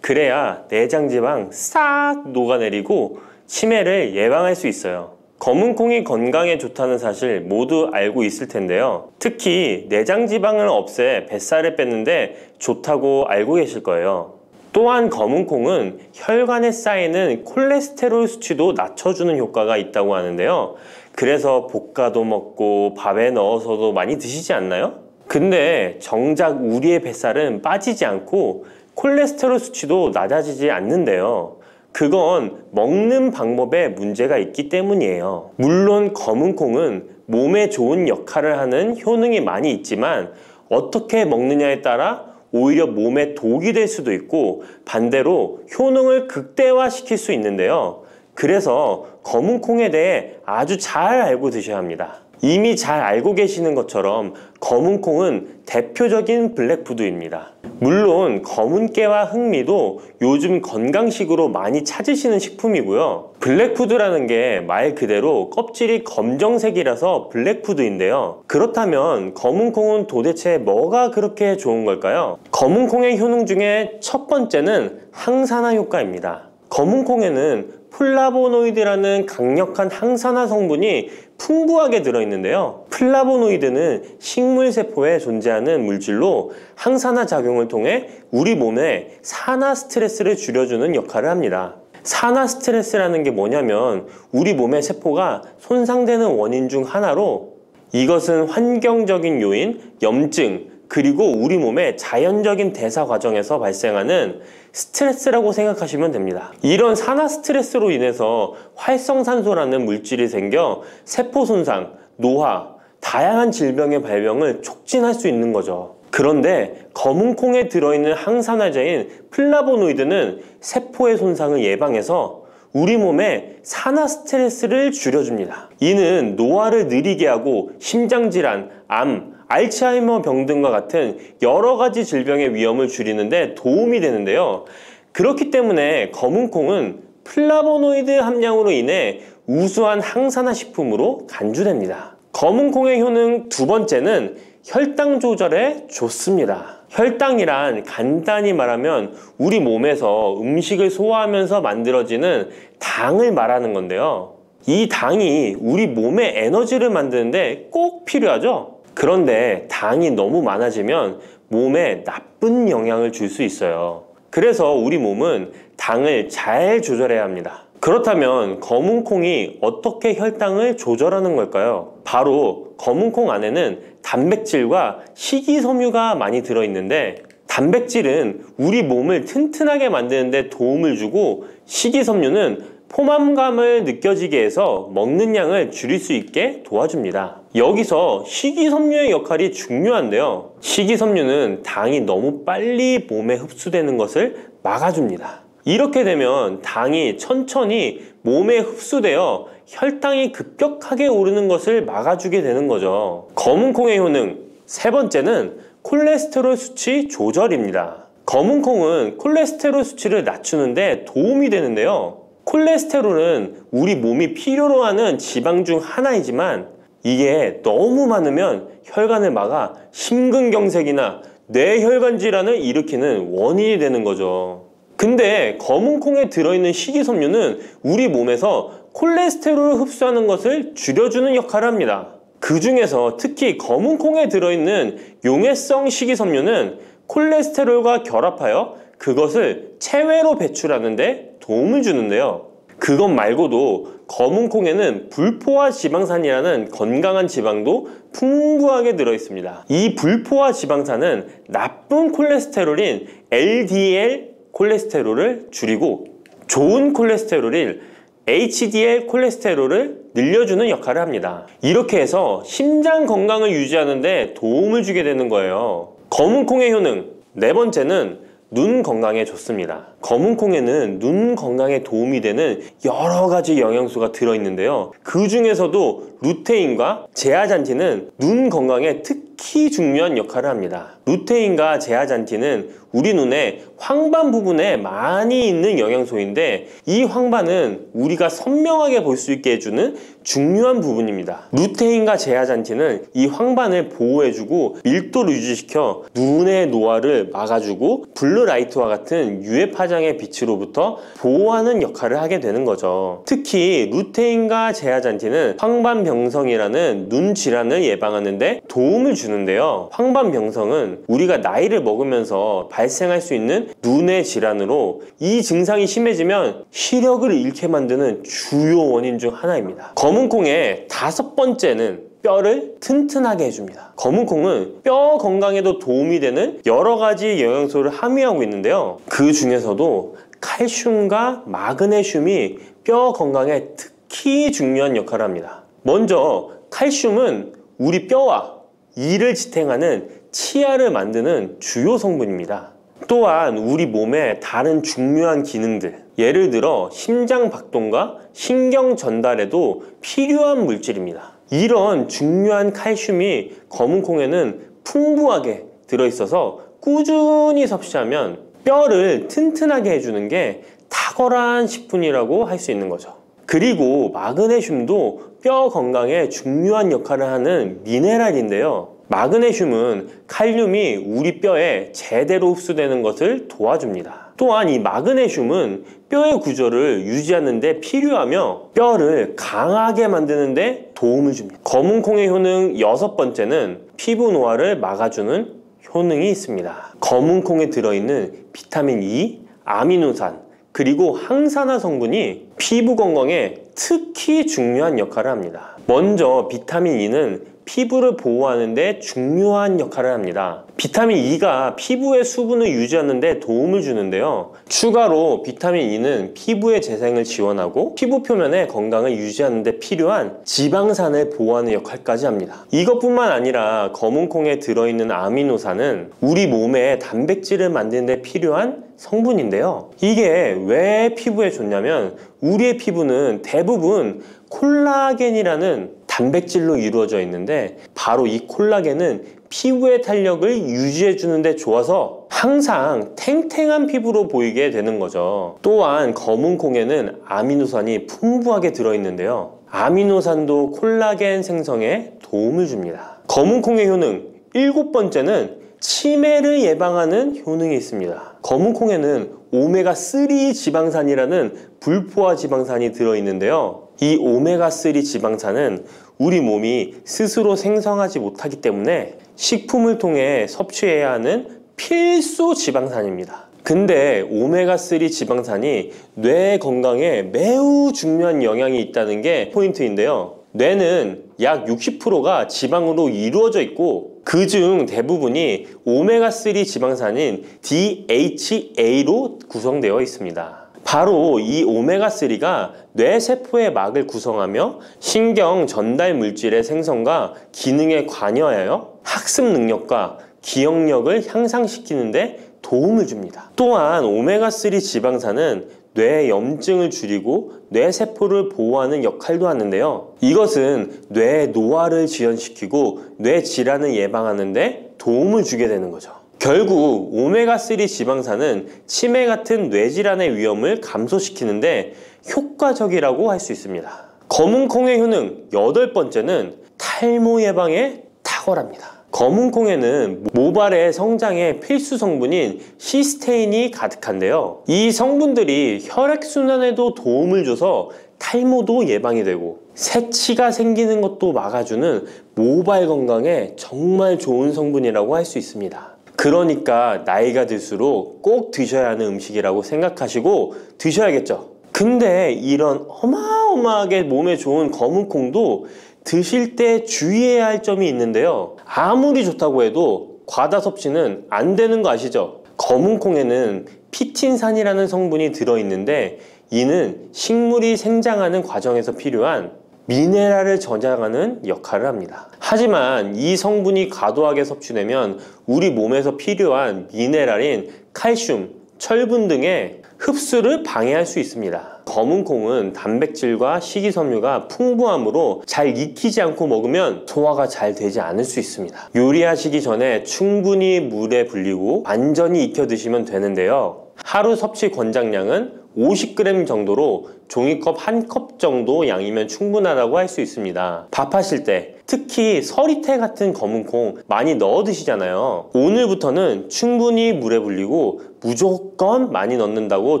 그래야 내장 지방 싹 녹아내리고 치매를 예방할 수 있어요. 검은 콩이 건강에 좋다는 사실 모두 알고 있을 텐데요. 특히 내장 지방을 없애 뱃살을 뺐는데 좋다고 알고 계실 거예요. 또한 검은 콩은 혈관에 쌓이는 콜레스테롤 수치도 낮춰주는 효과가 있다고 하는데요. 그래서 볶아도 먹고 밥에 넣어서도 많이 드시지 않나요? 근데 정작 우리의 뱃살은 빠지지 않고 콜레스테롤 수치도 낮아지지 않는데요. 그건 먹는 방법에 문제가 있기 때문이에요. 물론 검은 콩은 몸에 좋은 역할을 하는 효능이 많이 있지만 어떻게 먹느냐에 따라 오히려 몸에 독이 될 수도 있고 반대로 효능을 극대화시킬 수 있는데요. 그래서 검은 콩에 대해 아주 잘 알고 드셔야 합니다. 이미 잘 알고 계시는 것처럼 검은 콩은 대표적인 블랙푸드입니다. 물론 검은 깨와 흑미도 요즘 건강식으로 많이 찾으시는 식품이고요. 블랙푸드라는 게 말 그대로 껍질이 검정색이라서 블랙푸드인데요. 그렇다면 검은 콩은 도대체 뭐가 그렇게 좋은 걸까요? 검은 콩의 효능 중에 첫 번째는 항산화 효과입니다. 검은콩에는 플라보노이드라는 강력한 항산화 성분이 풍부하게 들어있는데요. 플라보노이드는 식물세포에 존재하는 물질로 항산화 작용을 통해 우리 몸에 산화 스트레스를 줄여주는 역할을 합니다. 산화 스트레스라는 게 뭐냐면 우리 몸의 세포가 손상되는 원인 중 하나로, 이것은 환경적인 요인, 염증, 그리고 우리 몸의 자연적인 대사 과정에서 발생하는 스트레스라고 생각하시면 됩니다. 이런 산화 스트레스로 인해서 활성산소라는 물질이 생겨 세포 손상, 노화, 다양한 질병의 발병을 촉진할 수 있는 거죠. 그런데 검은콩에 들어있는 항산화제인 플라보노이드는 세포의 손상을 예방해서 우리 몸에 산화 스트레스를 줄여줍니다. 이는 노화를 느리게 하고 심장질환, 암, 알츠하이머 병 등과 같은 여러 가지 질병의 위험을 줄이는데 도움이 되는데요. 그렇기 때문에 검은콩은 플라보노이드 함량으로 인해 우수한 항산화 식품으로 간주됩니다. 검은콩의 효능 두 번째는 혈당 조절에 좋습니다. 혈당이란 간단히 말하면 우리 몸에서 음식을 소화하면서 만들어지는 당을 말하는 건데요. 이 당이 우리 몸의 에너지를 만드는데 꼭 필요하죠. 그런데 당이 너무 많아지면 몸에 나쁜 영향을 줄 수 있어요. 그래서 우리 몸은 당을 잘 조절해야 합니다. 그렇다면 검은콩이 어떻게 혈당을 조절하는 걸까요? 바로 검은콩 안에는 단백질과 식이섬유가 많이 들어있는데, 단백질은 우리 몸을 튼튼하게 만드는 데 도움을 주고, 식이섬유는 포만감을 느껴지게 해서 먹는 양을 줄일 수 있게 도와줍니다. 여기서 식이섬유의 역할이 중요한데요. 식이섬유는 당이 너무 빨리 몸에 흡수되는 것을 막아줍니다. 이렇게 되면 당이 천천히 몸에 흡수되어 혈당이 급격하게 오르는 것을 막아주게 되는 거죠. 검은콩의 효능 세 번째는 콜레스테롤 수치 조절입니다. 검은콩은 콜레스테롤 수치를 낮추는데 도움이 되는데요. 콜레스테롤은 우리 몸이 필요로 하는 지방 중 하나이지만 이게 너무 많으면 혈관을 막아 심근경색이나 뇌혈관 질환을 일으키는 원인이 되는 거죠. 근데 검은콩에 들어있는 식이섬유는 우리 몸에서 콜레스테롤을 흡수하는 것을 줄여주는 역할을 합니다. 그 중에서 특히 검은콩에 들어있는 용해성 식이섬유는 콜레스테롤과 결합하여 그것을 체외로 배출하는데 도움을 주는데요. 그것 말고도 검은콩에는 불포화 지방산이라는 건강한 지방도 풍부하게 들어있습니다. 이 불포화 지방산은 나쁜 콜레스테롤인 LDL 콜레스테롤을 줄이고 좋은 콜레스테롤인 HDL 콜레스테롤을 늘려주는 역할을 합니다. 이렇게 해서 심장 건강을 유지하는 데 도움을 주게 되는 거예요. 검은콩의 효능 네 번째는 눈 건강에 좋습니다. 검은콩에는 눈 건강에 도움이 되는 여러 가지 영양소가 들어있는데요. 그 중에서도 루테인과 제아잔틴은 눈 건강에 특히 중요한 역할을 합니다. 루테인과 제아잔틴은 우리 눈의 황반 부분에 많이 있는 영양소인데, 이 황반은 우리가 선명하게 볼 수 있게 해주는 중요한 부분입니다. 루테인과 제아잔틴은 이 황반을 보호해주고 밀도를 유지시켜 눈의 노화를 막아주고 블루라이트와 같은 UV 파장의 빛으로부터 보호하는 역할을 하게 되는 거죠. 특히 루테인과 제아잔틴은 황반병성이라는 눈 질환을 예방하는 데 도움을 주는데요. 황반병성은 우리가 나이를 먹으면서 발생할 수 있는 눈의 질환으로, 이 증상이 심해지면 시력을 잃게 만드는 주요 원인 중 하나입니다. 검은콩의 다섯 번째는 뼈를 튼튼하게 해줍니다. 검은콩은 뼈 건강에도 도움이 되는 여러 가지 영양소를 함유하고 있는데요. 그 중에서도 칼슘과 마그네슘이 뼈 건강에 특히 중요한 역할을 합니다. 먼저 칼슘은 우리 뼈와 이를 지탱하는 치아를 만드는 주요 성분입니다. 또한 우리 몸의 다른 중요한 기능들, 예를 들어 심장 박동과 신경 전달에도 필요한 물질입니다. 이런 중요한 칼슘이 검은콩에는 풍부하게 들어있어서 꾸준히 섭취하면 뼈를 튼튼하게 해주는 게 탁월한 식품이라고 할 수 있는 거죠. 그리고 마그네슘도 뼈 건강에 중요한 역할을 하는 미네랄인데요. 마그네슘은 칼륨이 우리 뼈에 제대로 흡수되는 것을 도와줍니다. 또한 이 마그네슘은 뼈의 구조를 유지하는 데 필요하며 뼈를 강하게 만드는 데 도움을 줍니다. 검은콩의 효능 6번째는 피부 노화를 막아주는 효능이 있습니다. 검은콩에 들어있는 비타민 E, 아미노산, 그리고 항산화 성분이 피부 건강에 특히 중요한 역할을 합니다. 먼저 비타민 E는 피부를 보호하는 데 중요한 역할을 합니다. 비타민 E가 피부의 수분을 유지하는 데 도움을 주는데요. 추가로 비타민 E는 피부의 재생을 지원하고 피부 표면의 건강을 유지하는 데 필요한 지방산을 보호하는 역할까지 합니다. 이것뿐만 아니라 검은콩에 들어있는 아미노산은 우리 몸에 단백질을 만드는 데 필요한 성분인데요. 이게 왜 피부에 좋냐면 우리의 피부는 대부분 콜라겐이라는 단백질로 이루어져 있는데 바로 이 콜라겐은 피부의 탄력을 유지해 주는데 좋아서 항상 탱탱한 피부로 보이게 되는 거죠. 또한 검은콩에는 아미노산이 풍부하게 들어있는데요. 아미노산도 콜라겐 생성에 도움을 줍니다. 검은콩의 효능 7번째는 치매를 예방하는 효능이 있습니다. 검은콩에는 오메가3 지방산이라는 불포화 지방산이 들어있는데요. 이 오메가3 지방산은 우리 몸이 스스로 생성하지 못하기 때문에 식품을 통해 섭취해야 하는 필수 지방산입니다. 근데 오메가3 지방산이 뇌 건강에 매우 중요한 영향이 있다는 게 포인트인데요. 뇌는 약 60%가 지방으로 이루어져 있고 그중 대부분이 오메가3 지방산인 DHA로 구성되어 있습니다. 바로 이 오메가3가 뇌세포의 막을 구성하며 신경 전달 물질의 생성과 기능에 관여하여 학습 능력과 기억력을 향상시키는 데 도움을 줍니다. 또한 오메가3 지방산은 뇌 염증을 줄이고 뇌세포를 보호하는 역할도 하는데요. 이것은 뇌 노화를 지연시키고 뇌 질환을 예방하는 데 도움을 주게 되는 거죠. 결국 오메가3 지방산은 치매 같은 뇌질환의 위험을 감소시키는데 효과적이라고 할 수 있습니다. 검은콩의 효능 8번째는 탈모 예방에 탁월합니다. 검은콩에는 모발의 성장에 필수 성분인 시스테인이 가득한데요. 이 성분들이 혈액순환에도 도움을 줘서 탈모도 예방이 되고 새치가 생기는 것도 막아주는 모발 건강에 정말 좋은 성분이라고 할 수 있습니다. 그러니까 나이가 들수록 꼭 드셔야 하는 음식이라고 생각하시고 드셔야겠죠. 근데 이런 어마어마하게 몸에 좋은 검은콩도 드실 때 주의해야 할 점이 있는데요. 아무리 좋다고 해도 과다 섭취는 안 되는 거 아시죠? 검은콩에는 피틴산이라는 성분이 들어있는데 이는 식물이 생장하는 과정에서 필요한 미네랄을 저장하는 역할을 합니다. 하지만 이 성분이 과도하게 섭취되면 우리 몸에서 필요한 미네랄인 칼슘, 철분 등의 흡수를 방해할 수 있습니다. 검은콩은 단백질과 식이섬유가 풍부하므로 잘 익히지 않고 먹으면 소화가 잘 되지 않을 수 있습니다. 요리하시기 전에 충분히 물에 불리고 완전히 익혀 드시면 되는데요. 하루 섭취 권장량은 50g 정도로 종이컵 1컵 정도 양이면 충분하다고 할 수 있습니다. 밥하실 때 특히 서리태 같은 검은콩 많이 넣어 드시잖아요. 오늘부터는 충분히 물에 불리고 무조건 많이 넣는다고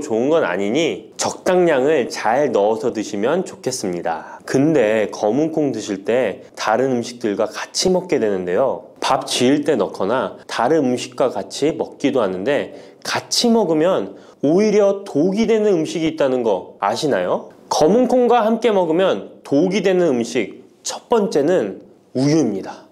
좋은 건 아니니 적당량을 잘 넣어서 드시면 좋겠습니다. 근데 검은콩 드실 때 다른 음식들과 같이 먹게 되는데요. 밥 지을 때 넣거나 다른 음식과 같이 먹기도 하는데 같이 먹으면 오히려 독이 되는 음식이 있다는 거 아시나요? 검은콩과 함께 먹으면 독이 되는 음식 첫 번째는 우유입니다.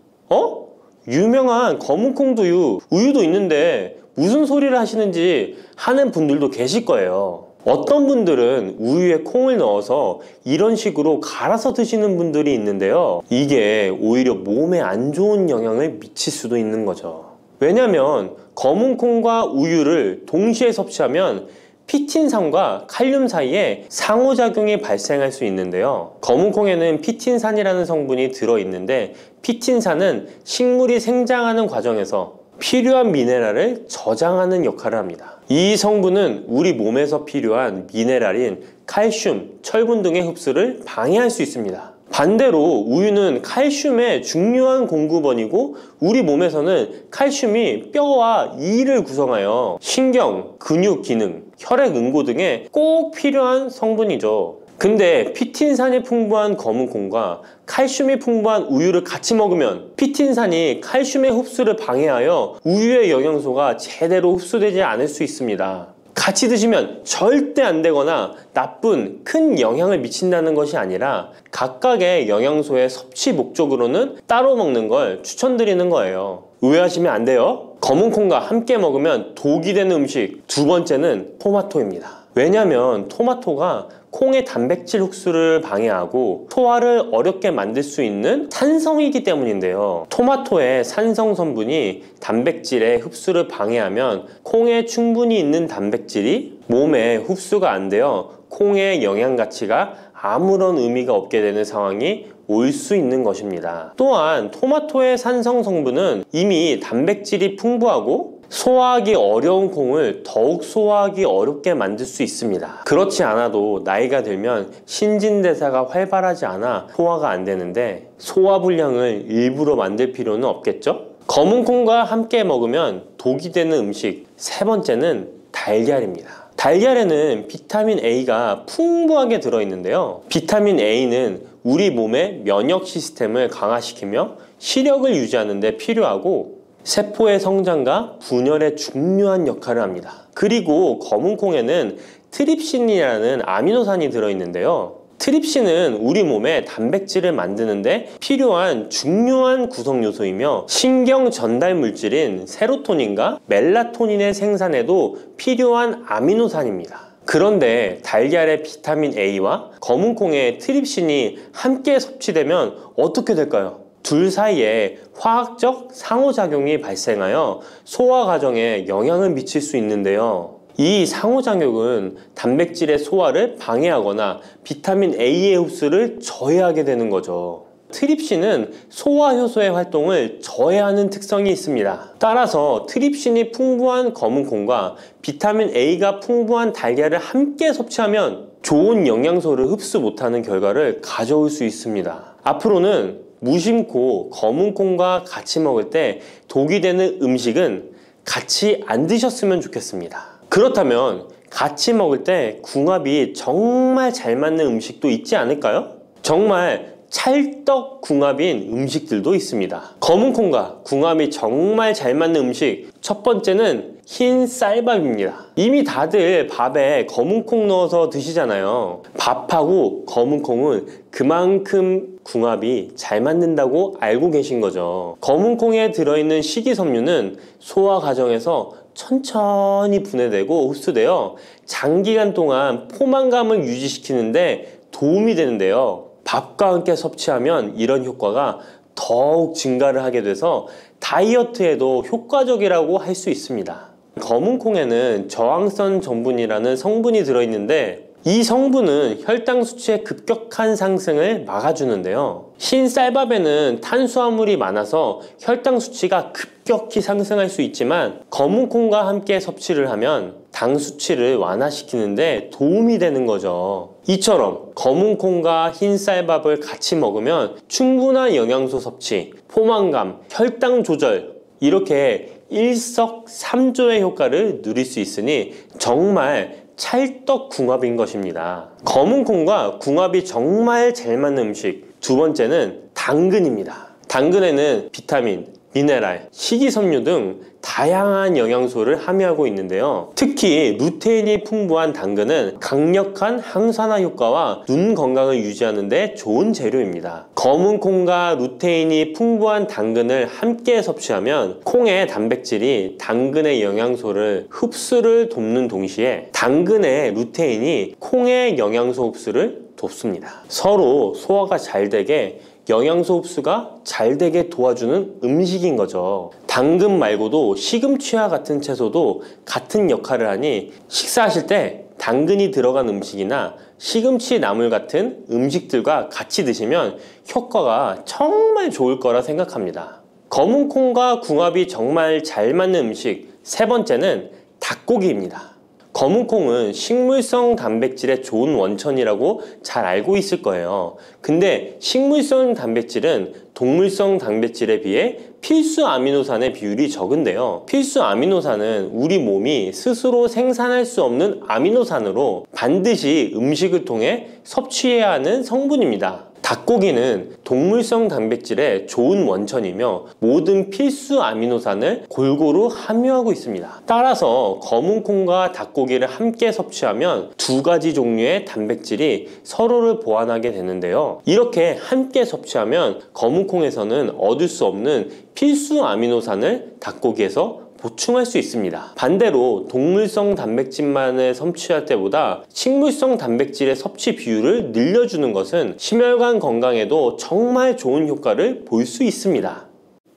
유명한 검은콩 두유, 우유도 있는데 무슨 소리를 하시는지 하는 분들도 계실 거예요. 어떤 분들은 우유에 콩을 넣어서 이런 식으로 갈아서 드시는 분들이 있는데요. 이게 오히려 몸에 안 좋은 영향을 미칠 수도 있는 거죠. 왜냐면 검은콩과 우유를 동시에 섭취하면 피틴산과 칼륨 사이에 상호작용이 발생할 수 있는데요. 검은콩에는 피틴산이라는 성분이 들어있는데 피틴산은 식물이 생장하는 과정에서 필요한 미네랄을 저장하는 역할을 합니다. 이 성분은 우리 몸에서 필요한 미네랄인 칼슘, 철분 등의 흡수를 방해할 수 있습니다. 반대로 우유는 칼슘의 중요한 공급원이고 우리 몸에서는 칼슘이 뼈와 이를 구성하여 신경, 근육 기능, 혈액 응고 등에 꼭 필요한 성분이죠. 근데 피틴산이 풍부한 검은콩과 칼슘이 풍부한 우유를 같이 먹으면 피틴산이 칼슘의 흡수를 방해하여 우유의 영양소가 제대로 흡수되지 않을 수 있습니다. 같이 드시면 절대 안 되거나 나쁜 큰 영향을 미친다는 것이 아니라 각각의 영양소의 섭취 목적으로는 따로 먹는 걸 추천드리는 거예요. 오해하시면 안 돼요. 검은콩과 함께 먹으면 독이 되는 음식 두 번째는 토마토입니다. 왜냐면 토마토가 콩의 단백질 흡수를 방해하고 소화를 어렵게 만들 수 있는 산성이기 때문인데요. 토마토의 산성 성분이 단백질의 흡수를 방해하면 콩에 충분히 있는 단백질이 몸에 흡수가 안 되어 콩의 영양 가치가 아무런 의미가 없게 되는 상황이 올 수 있는 것입니다. 또한 토마토의 산성 성분은 이미 단백질이 풍부하고 소화하기 어려운 콩을 더욱 소화하기 어렵게 만들 수 있습니다. 그렇지 않아도 나이가 들면 신진대사가 활발하지 않아 소화가 안 되는데 소화불량을 일부러 만들 필요는 없겠죠? 검은콩과 함께 먹으면 독이 되는 음식 세 번째는 달걀입니다. 달걀에는 비타민 A가 풍부하게 들어있는데요. 비타민 A는 우리 몸의 면역 시스템을 강화시키며 시력을 유지하는 데 필요하고 세포의 성장과 분열에 중요한 역할을 합니다. 그리고 검은콩에는 트립신이라는 아미노산이 들어있는데요. 트립신은 우리 몸에 단백질을 만드는데 필요한 중요한 구성 요소이며 신경 전달 물질인 세로토닌과 멜라토닌의 생산에도 필요한 아미노산입니다. 그런데 달걀의 비타민 A와 검은콩의 트립신이 함께 섭취되면 어떻게 될까요? 둘 사이에 화학적 상호작용이 발생하여 소화 과정에 영향을 미칠 수 있는데요. 이 상호작용은 단백질의 소화를 방해하거나 비타민 A의 흡수를 저해하게 되는 거죠. 트립신은 소화효소의 활동을 저해하는 특성이 있습니다. 따라서 트립신이 풍부한 검은콩과 비타민 A가 풍부한 달걀을 함께 섭취하면 좋은 영양소를 흡수 못하는 결과를 가져올 수 있습니다. 앞으로는 무심코 검은콩과 같이 먹을 때 독이 되는 음식은 같이 안 드셨으면 좋겠습니다. 그렇다면 같이 먹을 때 궁합이 정말 잘 맞는 음식도 있지 않을까요? 정말 찰떡궁합인 음식들도 있습니다. 검은콩과 궁합이 정말 잘 맞는 음식 첫 번째는 흰 쌀밥입니다. 이미 다들 밥에 검은콩 넣어서 드시잖아요. 밥하고 검은콩은 그만큼 궁합이 잘 맞는다고 알고 계신 거죠. 검은콩에 들어있는 식이섬유는 소화 과정에서 천천히 분해되고 흡수되어 장기간 동안 포만감을 유지시키는데 도움이 되는데요. 밥과 함께 섭취하면 이런 효과가 더욱 증가를 하게 돼서 다이어트에도 효과적이라고 할 수 있습니다. 검은콩에는 저항성 전분이라는 성분이 들어있는데 이 성분은 혈당 수치의 급격한 상승을 막아주는데요. 흰 쌀밥에는 탄수화물이 많아서 혈당 수치가 급격히 상승할 수 있지만 검은콩과 함께 섭취를 하면 당 수치를 완화시키는데 도움이 되는 거죠. 이처럼 검은콩과 흰 쌀밥을 같이 먹으면 충분한 영양소 섭취, 포만감, 혈당 조절 이렇게 일석삼조의 효과를 누릴 수 있으니 정말 찰떡궁합인 것입니다. 검은콩과 궁합이 정말 잘 맞는 음식 두 번째는 당근입니다. 당근에는 비타민, 미네랄, 식이섬유 등 다양한 영양소를 함유하고 있는데요. 특히 루테인이 풍부한 당근은 강력한 항산화 효과와 눈 건강을 유지하는 데 좋은 재료입니다. 검은콩과 루테인이 풍부한 당근을 함께 섭취하면 콩의 단백질이 당근의 영양소를 흡수를 돕는 동시에 당근의 루테인이 콩의 영양소 흡수를 돕습니다. 서로 소화가 잘 되게 영양소 흡수가 잘 되게 도와주는 음식인 거죠. 당근 말고도 시금치와 같은 채소도 같은 역할을 하니 식사하실 때 당근이 들어간 음식이나 시금치 나물 같은 음식들과 같이 드시면 효과가 정말 좋을 거라 생각합니다. 검은콩과 궁합이 정말 잘 맞는 음식 세 번째는 닭고기입니다. 검은콩은 식물성 단백질의 좋은 원천이라고 잘 알고 있을 거예요. 근데 식물성 단백질은 동물성 단백질에 비해 필수 아미노산의 비율이 적은데요. 필수 아미노산은 우리 몸이 스스로 생산할 수 없는 아미노산으로 반드시 음식을 통해 섭취해야 하는 성분입니다. 닭고기는 동물성 단백질의 좋은 원천이며 모든 필수 아미노산을 골고루 함유하고 있습니다. 따라서 검은콩과 닭고기를 함께 섭취하면 두 가지 종류의 단백질이 서로를 보완하게 되는데요. 이렇게 함께 섭취하면 검은콩에서는 얻을 수 없는 필수 아미노산을 닭고기에서 보충할 수 있습니다. 반대로 동물성 단백질만을 섭취할 때보다 식물성 단백질의 섭취 비율을 늘려주는 것은 심혈관 건강에도 정말 좋은 효과를 볼 수 있습니다.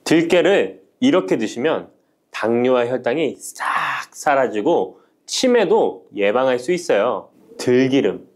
들깨를 이렇게 드시면 당뇨와 혈당이 싹 사라지고 치매도 예방할 수 있어요. 들기름,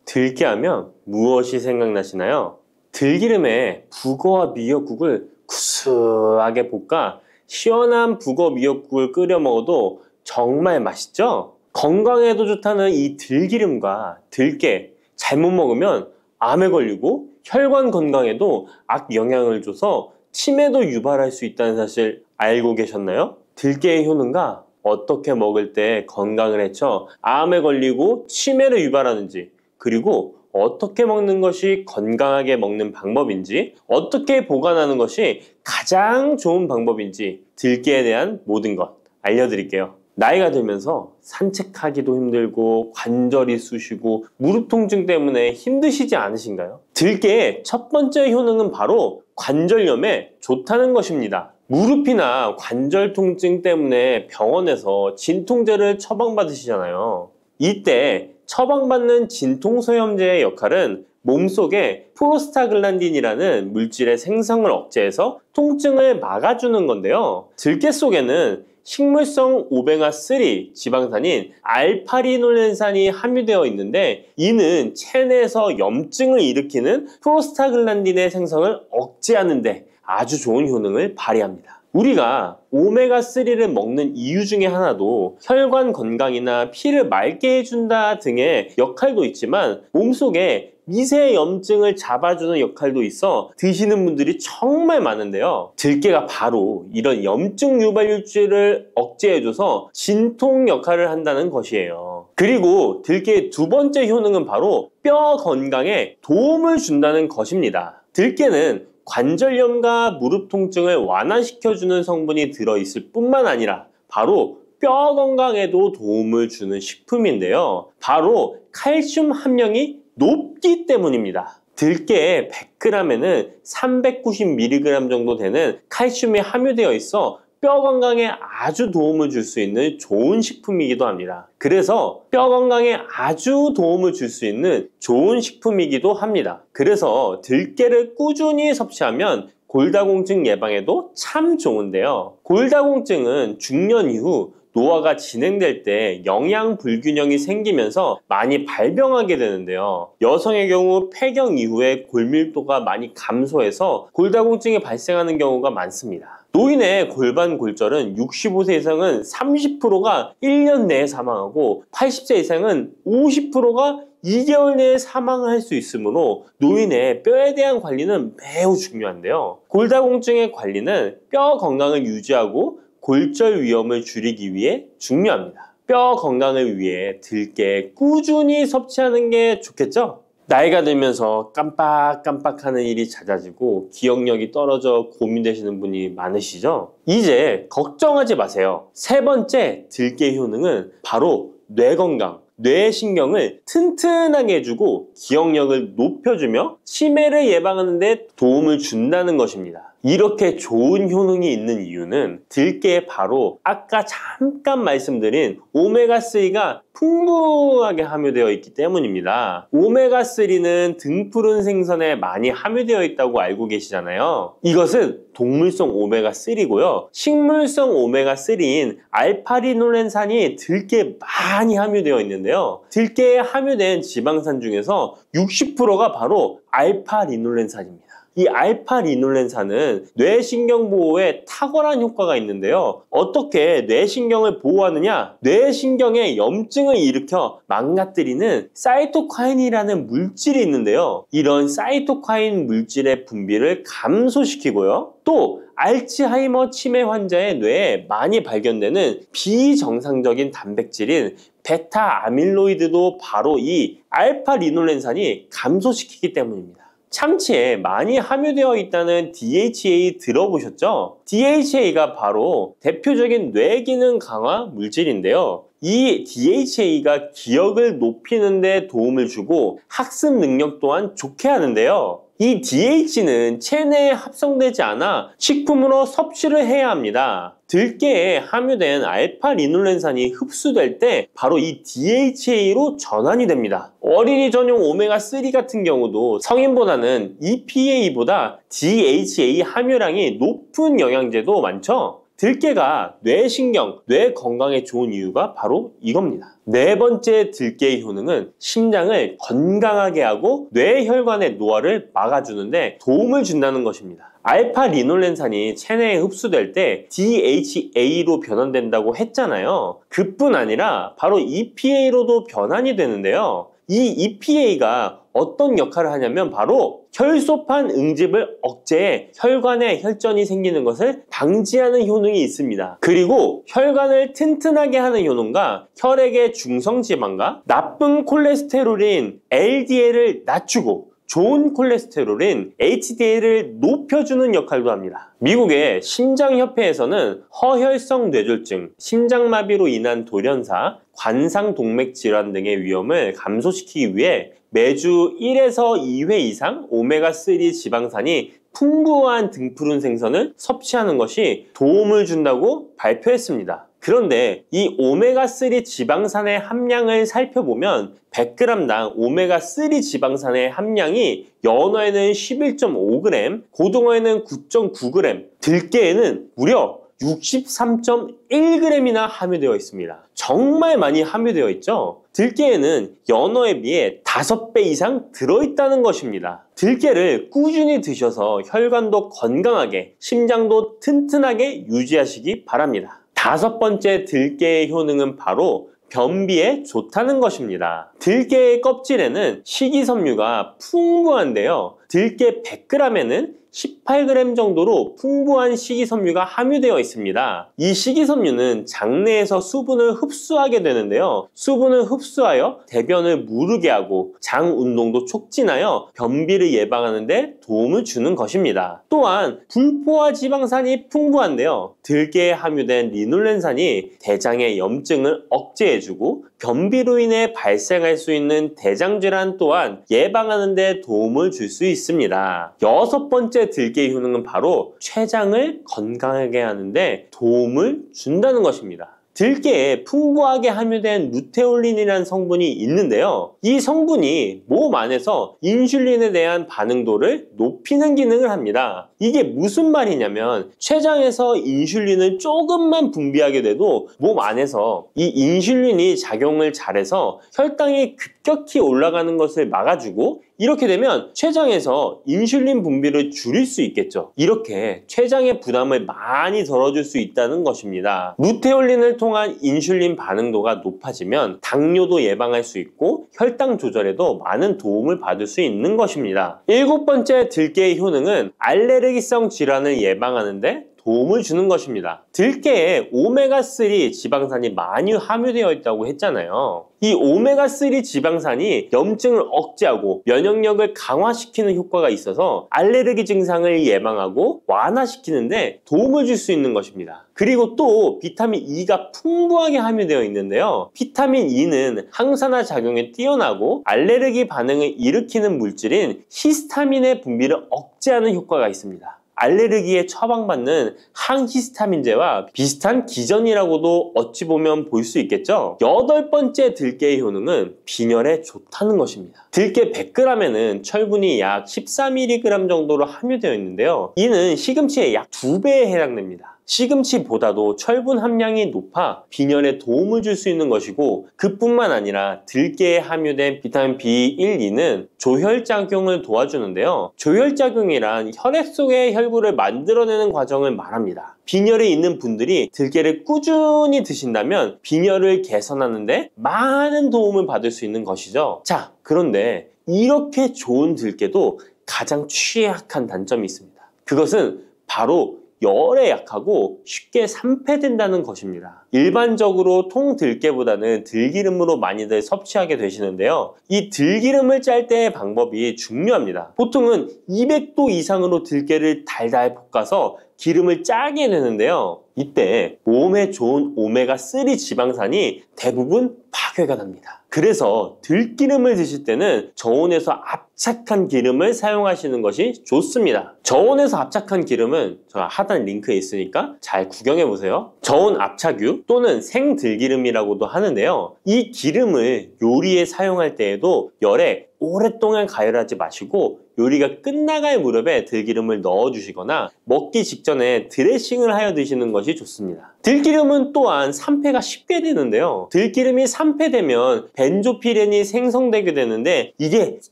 들깨하면 무엇이 생각나시나요? 들기름에 북어와 미역국을 구수하게 볶아 시원한 북어 미역국을 끓여 먹어도 정말 맛있죠? 건강에도 좋다는 이 들기름과 들깨 잘못 먹으면 암에 걸리고 혈관 건강에도 악영향을 줘서 치매도 유발할 수 있다는 사실 알고 계셨나요? 들깨의 효능과 어떻게 먹을 때 건강을 해쳐 암에 걸리고 치매를 유발하는지, 그리고 어떻게 먹는 것이 건강하게 먹는 방법인지, 어떻게 보관하는 것이 가장 좋은 방법인지 들깨에 대한 모든 것 알려드릴게요. 나이가 들면서 산책하기도 힘들고 관절이 쑤시고 무릎 통증 때문에 힘드시지 않으신가요? 들깨의 첫 번째 효능은 바로 관절염에 좋다는 것입니다. 무릎이나 관절 통증 때문에 병원에서 진통제를 처방받으시잖아요. 이때 처방받는 진통소염제의 역할은 몸속에 프로스타글란딘이라는 물질의 생성을 억제해서 통증을 막아주는 건데요. 들깨 속에는 식물성 오메가3 지방산인 알파리놀렌산이 함유되어 있는데, 이는 체내에서 염증을 일으키는 프로스타글란딘의 생성을 억제하는 데 아주 좋은 효능을 발휘합니다. 우리가 오메가3를 먹는 이유 중에 하나도 혈관 건강이나 피를 맑게 해준다 등의 역할도 있지만 몸속에 미세 염증을 잡아주는 역할도 있어 드시는 분들이 정말 많은데요. 들깨가 바로 이런 염증 유발물질을 억제해줘서 진통 역할을 한다는 것이에요. 그리고 들깨의 두 번째 효능은 바로 뼈 건강에 도움을 준다는 것입니다. 들깨는 관절염과 무릎 통증을 완화시켜주는 성분이 들어있을 뿐만 아니라 바로 뼈 건강에도 도움을 주는 식품인데요. 바로 칼슘 함량이 높기 때문입니다. 들깨의 100g에는 390mg 정도 되는 칼슘이 함유되어 있어 뼈 건강에 아주 도움을 줄 수 있는 좋은 식품이기도 합니다. 그래서 뼈 건강에 아주 도움을 줄 수 있는 좋은 식품이기도 합니다. 그래서 들깨를 꾸준히 섭취하면 골다공증 예방에도 참 좋은데요. 골다공증은 중년 이후 노화가 진행될 때 영양 불균형이 생기면서 많이 발병하게 되는데요. 여성의 경우 폐경 이후에 골밀도가 많이 감소해서 골다공증이 발생하는 경우가 많습니다. 노인의 골반 골절은 65세 이상은 30%가 1년 내에 사망하고 80세 이상은 50%가 2개월 내에 사망을 할 수 있으므로 노인의 뼈에 대한 관리는 매우 중요한데요. 골다공증의 관리는 뼈 건강을 유지하고 골절 위험을 줄이기 위해 중요합니다. 뼈 건강을 위해 들깨 꾸준히 섭취하는 게 좋겠죠? 나이가 들면서 깜빡깜빡하는 일이 잦아지고 기억력이 떨어져 고민되시는 분이 많으시죠? 이제 걱정하지 마세요. 세 번째 들깨 효능은 바로 뇌 건강, 뇌 신경을 튼튼하게 해주고 기억력을 높여주며 치매를 예방하는 데 도움을 준다는 것입니다. 이렇게 좋은 효능이 있는 이유는 들깨에 바로 아까 잠깐 말씀드린 오메가3가 풍부하게 함유되어 있기 때문입니다. 오메가3는 등푸른 생선에 많이 함유되어 있다고 알고 계시잖아요. 이것은 동물성 오메가3고요. 식물성 오메가3인 알파리놀렌산이 들깨에 많이 함유되어 있는데요. 들깨에 함유된 지방산 중에서 60%가 바로 알파리놀렌산입니다. 이 알파리놀렌산은 뇌신경 보호에 탁월한 효과가 있는데요. 어떻게 뇌신경을 보호하느냐? 뇌신경에 염증을 일으켜 망가뜨리는 사이토카인이라는 물질이 있는데요. 이런 사이토카인 물질의 분비를 감소시키고요. 또 알츠하이머 치매 환자의 뇌에 많이 발견되는 비정상적인 단백질인 베타 아밀로이드도 바로 이 알파리놀렌산이 감소시키기 때문입니다. 참치에 많이 함유되어 있다는 DHA 들어보셨죠? DHA가 바로 대표적인 뇌기능 강화 물질인데요. 이 DHA가 기억을 높이는 데 도움을 주고 학습 능력 또한 좋게 하는데요. 이 DH는 체내에 합성되지 않아 식품으로 섭취를 해야 합니다. 들깨에 함유된 알파리놀렌산이 흡수될 때 바로 이 DHA로 전환이 됩니다. 어린이 전용 오메가3 같은 경우도 성인보다는 EPA보다 DHA 함유량이 높은 영양제도 많죠? 들깨가 뇌신경, 뇌 건강에 좋은 이유가 바로 이겁니다. 네 번째 들깨의 효능은 심장을 건강하게 하고 뇌혈관의 노화를 막아주는데 도움을 준다는 것입니다. 알파리놀렌산이 체내에 흡수될 때 DHA로 변환된다고 했잖아요. 그뿐 아니라 바로 EPA로도 변환이 되는데요. 이 EPA가 어떤 역할을 하냐면 바로 혈소판 응집을 억제해 혈관에 혈전이 생기는 것을 방지하는 효능이 있습니다. 그리고 혈관을 튼튼하게 하는 효능과 혈액의 중성지방과 나쁜 콜레스테롤인 LDL을 낮추고 좋은 콜레스테롤인 HDL을 높여주는 역할도 합니다. 미국의 심장협회에서는 허혈성 뇌졸중, 심장마비로 인한 돌연사, 관상동맥 질환 등의 위험을 감소시키기 위해 매주 1에서 2회 이상 오메가3 지방산이 풍부한 등푸른 생선을 섭취하는 것이 도움을 준다고 발표했습니다. 그런데 이 오메가3 지방산의 함량을 살펴보면 100g당 오메가3 지방산의 함량이 연어에는 11.5g, 고등어에는 9.9g, 들깨에는 무려 63.1g이나 함유되어 있습니다. 정말 많이 함유되어 있죠? 들깨에는 연어에 비해 5배 이상 들어있다는 것입니다. 들깨를 꾸준히 드셔서 혈관도 건강하게, 심장도 튼튼하게 유지하시기 바랍니다. 5번째 들깨의 효능은 바로 변비에 좋다는 것입니다. 들깨의 껍질에는 식이섬유가 풍부한데요. 들깨 100g에는 18g 정도로 풍부한 식이섬유가 함유되어 있습니다. 이 식이섬유는 장내에서 수분을 흡수하게 되는데요. 수분을 흡수하여 대변을 무르게 하고 장 운동도 촉진하여 변비를 예방하는 데 도움을 주는 것입니다. 또한 불포화 지방산이 풍부한데요. 들깨에 함유된 리놀렌산이 대장의 염증을 억제해주고 변비로 인해 발생할 수 있는 대장질환 또한 예방하는 데 도움을 줄 수 있습니다. 6번째 들깨의 효능은 바로 췌장을 건강하게 하는데 도움을 준다는 것입니다. 들깨에 풍부하게 함유된 루테올린이라는 성분이 있는데요. 이 성분이 몸 안에서 인슐린에 대한 반응도를 높이는 기능을 합니다. 이게 무슨 말이냐면 췌장에서 인슐린을 조금만 분비하게 돼도 몸 안에서 이 인슐린이 작용을 잘해서 혈당이 급격히 올라가는 것을 막아주고 이렇게 되면 췌장에서 인슐린 분비를 줄일 수 있겠죠. 이렇게 췌장의 부담을 많이 덜어줄 수 있다는 것입니다. 루테올린을 통한 인슐린 반응도가 높아지면 당뇨도 예방할 수 있고 혈당 조절에도 많은 도움을 받을 수 있는 것입니다. 7번째 들깨의 효능은 알레르기성 질환을 예방하는데 도움을 주는 것입니다. 들깨에 오메가3 지방산이 많이 함유되어 있다고 했잖아요. 이 오메가3 지방산이 염증을 억제하고 면역력을 강화시키는 효과가 있어서 알레르기 증상을 예방하고 완화시키는데 도움을 줄 수 있는 것입니다. 그리고 또 비타민 E가 풍부하게 함유되어 있는데요. 비타민 E는 항산화 작용에 뛰어나고 알레르기 반응을 일으키는 물질인 히스타민의 분비를 억제하는 효과가 있습니다. 알레르기에 처방받는 항히스타민제와 비슷한 기전이라고도 어찌 보면 볼 수 있겠죠. 8번째 들깨의 효능은 빈혈에 좋다는 것입니다. 들깨 100g에는 철분이 약 14mg 정도로 함유되어 있는데요. 이는 시금치의 약 2배에 해당됩니다. 시금치보다도 철분 함량이 높아 빈혈에 도움을 줄 수 있는 것이고, 그뿐만 아니라 들깨에 함유된 비타민 B1, 2는 조혈작용을 도와주는데요. 조혈작용이란 혈액 속의 혈구를 만들어내는 과정을 말합니다. 빈혈이 있는 분들이 들깨를 꾸준히 드신다면 빈혈을 개선하는데 많은 도움을 받을 수 있는 것이죠. 자, 그런데 이렇게 좋은 들깨도 가장 취약한 단점이 있습니다. 그것은 바로 열에 약하고 쉽게 산패된다는 것입니다. 일반적으로 통들깨보다는 들기름으로 많이들 섭취하게 되시는데요. 이 들기름을 짤 때의 방법이 중요합니다. 보통은 200도 이상으로 들깨를 달달 볶아서 기름을 짜게 되는데요. 이때 몸에 좋은 오메가3 지방산이 대부분 파괴가 됩니다. 그래서 들기름을 드실 때는 저온에서 압착한 기름을 사용하시는 것이 좋습니다. 저온에서 압착한 기름은 제가 하단 링크에 있으니까 잘 구경해 보세요. 저온 압착유 또는 생들기름이라고도 하는데요. 이 기름을 요리에 사용할 때에도 열에 오랫동안 가열하지 마시고 요리가 끝나갈 무렵에 들기름을 넣어주시거나 먹기 직전에 드레싱을 하여 드시는 것이 좋습니다. 들기름은 또한 산패가 쉽게 되는데요. 들기름이 산패되면 벤조피렌이 생성되게 되는데 이게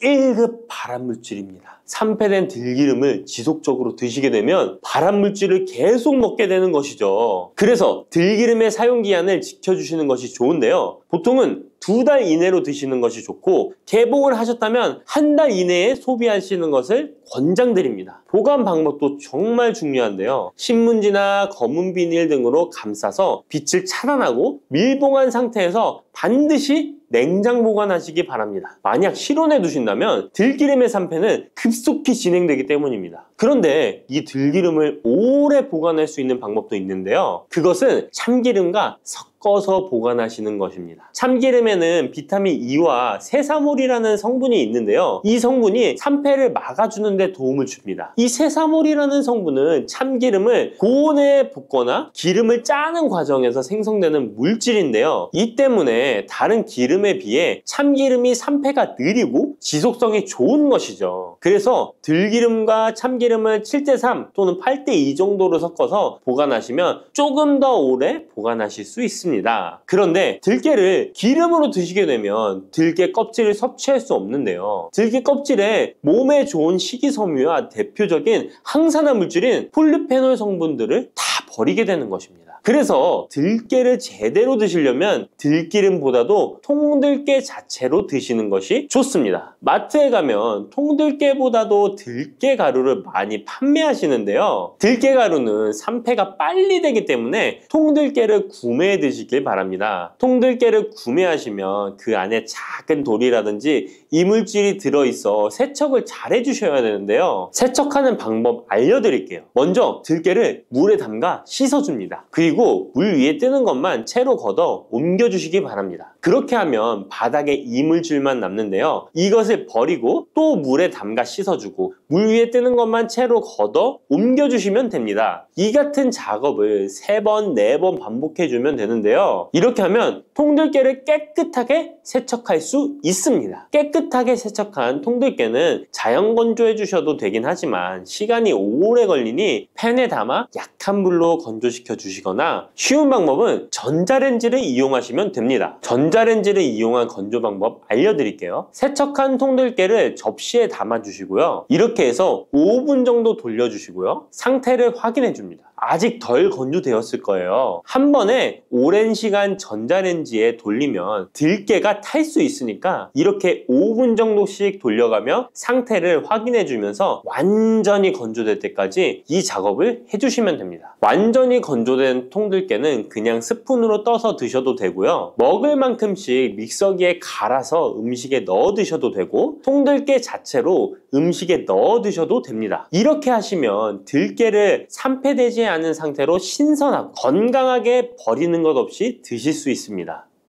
1급 발암물질입니다. 산패된 들기름을 지속적으로 드시게 되면 발암물질을 계속 먹게 되는 것이죠. 그래서 들기름의 사용기한을 지켜주시는 것이 좋은데요. 보통은 2달 이내로 드시는 것이 좋고, 개봉을 하셨다면 1달 이내에 소비하시는 것을 권장드립니다. 보관 방법도 정말 중요한데요. 신문지나 검은 비닐 등으로 감싸서 빛을 차단하고 밀봉한 상태에서 반드시 냉장 보관하시기 바랍니다. 만약 실온에 두신다면 들기름의 산패는 급속히 진행되기 때문입니다. 그런데 이 들기름을 오래 보관할 수 있는 방법도 있는데요. 그것은 참기름과 섞어서 보관하시는 것입니다. 참기름에는 비타민 E와 세사몰이라는 성분이 있는데요. 이 성분이 산패를 막아주는 데 도움을 줍니다. 이 세사몰이라는 성분은 참기름을 고온에 볶거나 기름을 짜는 과정에서 생성되는 물질인데요. 이 때문에 다른 기름에 비해 참기름이 산패가 느리고 지속성이 좋은 것이죠. 그래서 들기름과 참기름을 7:3 또는 8:2 정도로 섞어서 보관하시면 조금 더 오래 보관하실 수 있습니다. 그런데 들깨를 기름으로 드시게 되면 들깨 껍질을 섭취할 수 없는데요. 들깨 껍질에 몸에 좋은 식이섬유와 대표적인 항산화 물질인 폴리페놀 성분들을 다 버리게 되는 것입니다. 그래서 들깨를 제대로 드시려면 들기름보다도 통들깨 자체로 드시는 것이 좋습니다. 마트에 가면 통들깨보다도 들깨 가루를 많이 판매하시는데요. 들깨 가루는 산패가 빨리 되기 때문에 통들깨를 구매해 드시길 바랍니다. 통들깨를 구매하시면 그 안에 작은 돌이라든지 이물질이 들어있어 세척을 잘 해주셔야 되는데요. 세척하는 방법 알려드릴게요. 먼저 들깨를 물에 담가 씻어줍니다. 그리고 물 위에 뜨는 것만 채로 걷어 옮겨주시기 바랍니다. 그렇게 하면 바닥에 이물질만 남는데요. 이것을 버리고 또 물에 담가 씻어주고 물 위에 뜨는 것만 채로 걷어 옮겨주시면 됩니다. 이 같은 작업을 3번, 4번 반복해주면 되는데요. 이렇게 하면 통들깨를 깨끗하게 세척할 수 있습니다. 깨끗하게 세척한 통들깨는 자연 건조해 주셔도 되긴 하지만 시간이 오래 걸리니 팬에 담아 약한 불로 건조시켜 주시거나, 쉬운 방법은 전자레인지를 이용하시면 됩니다. 전자레인지를 이용한 건조 방법 알려드릴게요. 세척한 통들깨를 접시에 담아 주시고요. 이렇게 해서 5분 정도 돌려주시고요. 상태를 확인해 줍니다. 아직 덜 건조되었을 거예요. 한 번에 오랜 시간 전자레인지에 돌리면 들깨가 탈 수 있으니까 이렇게 5분 정도씩 돌려가며 상태를 확인해 주면서 완전히 건조될 때까지 이 작업을 해주시면 됩니다. 완전히 건조된 통들깨는 그냥 스푼으로 떠서 드셔도 되고요. 먹을 만큼씩 믹서기에 갈아서 음식에 넣어 드셔도 되고, 통들깨 자체로 음식에 넣어 드셔도 됩니다. 이렇게 하시면 들깨를 산패되지 않은 상태로 신선하고 건강하게 버리는 것 없이 드실 수 있습니다.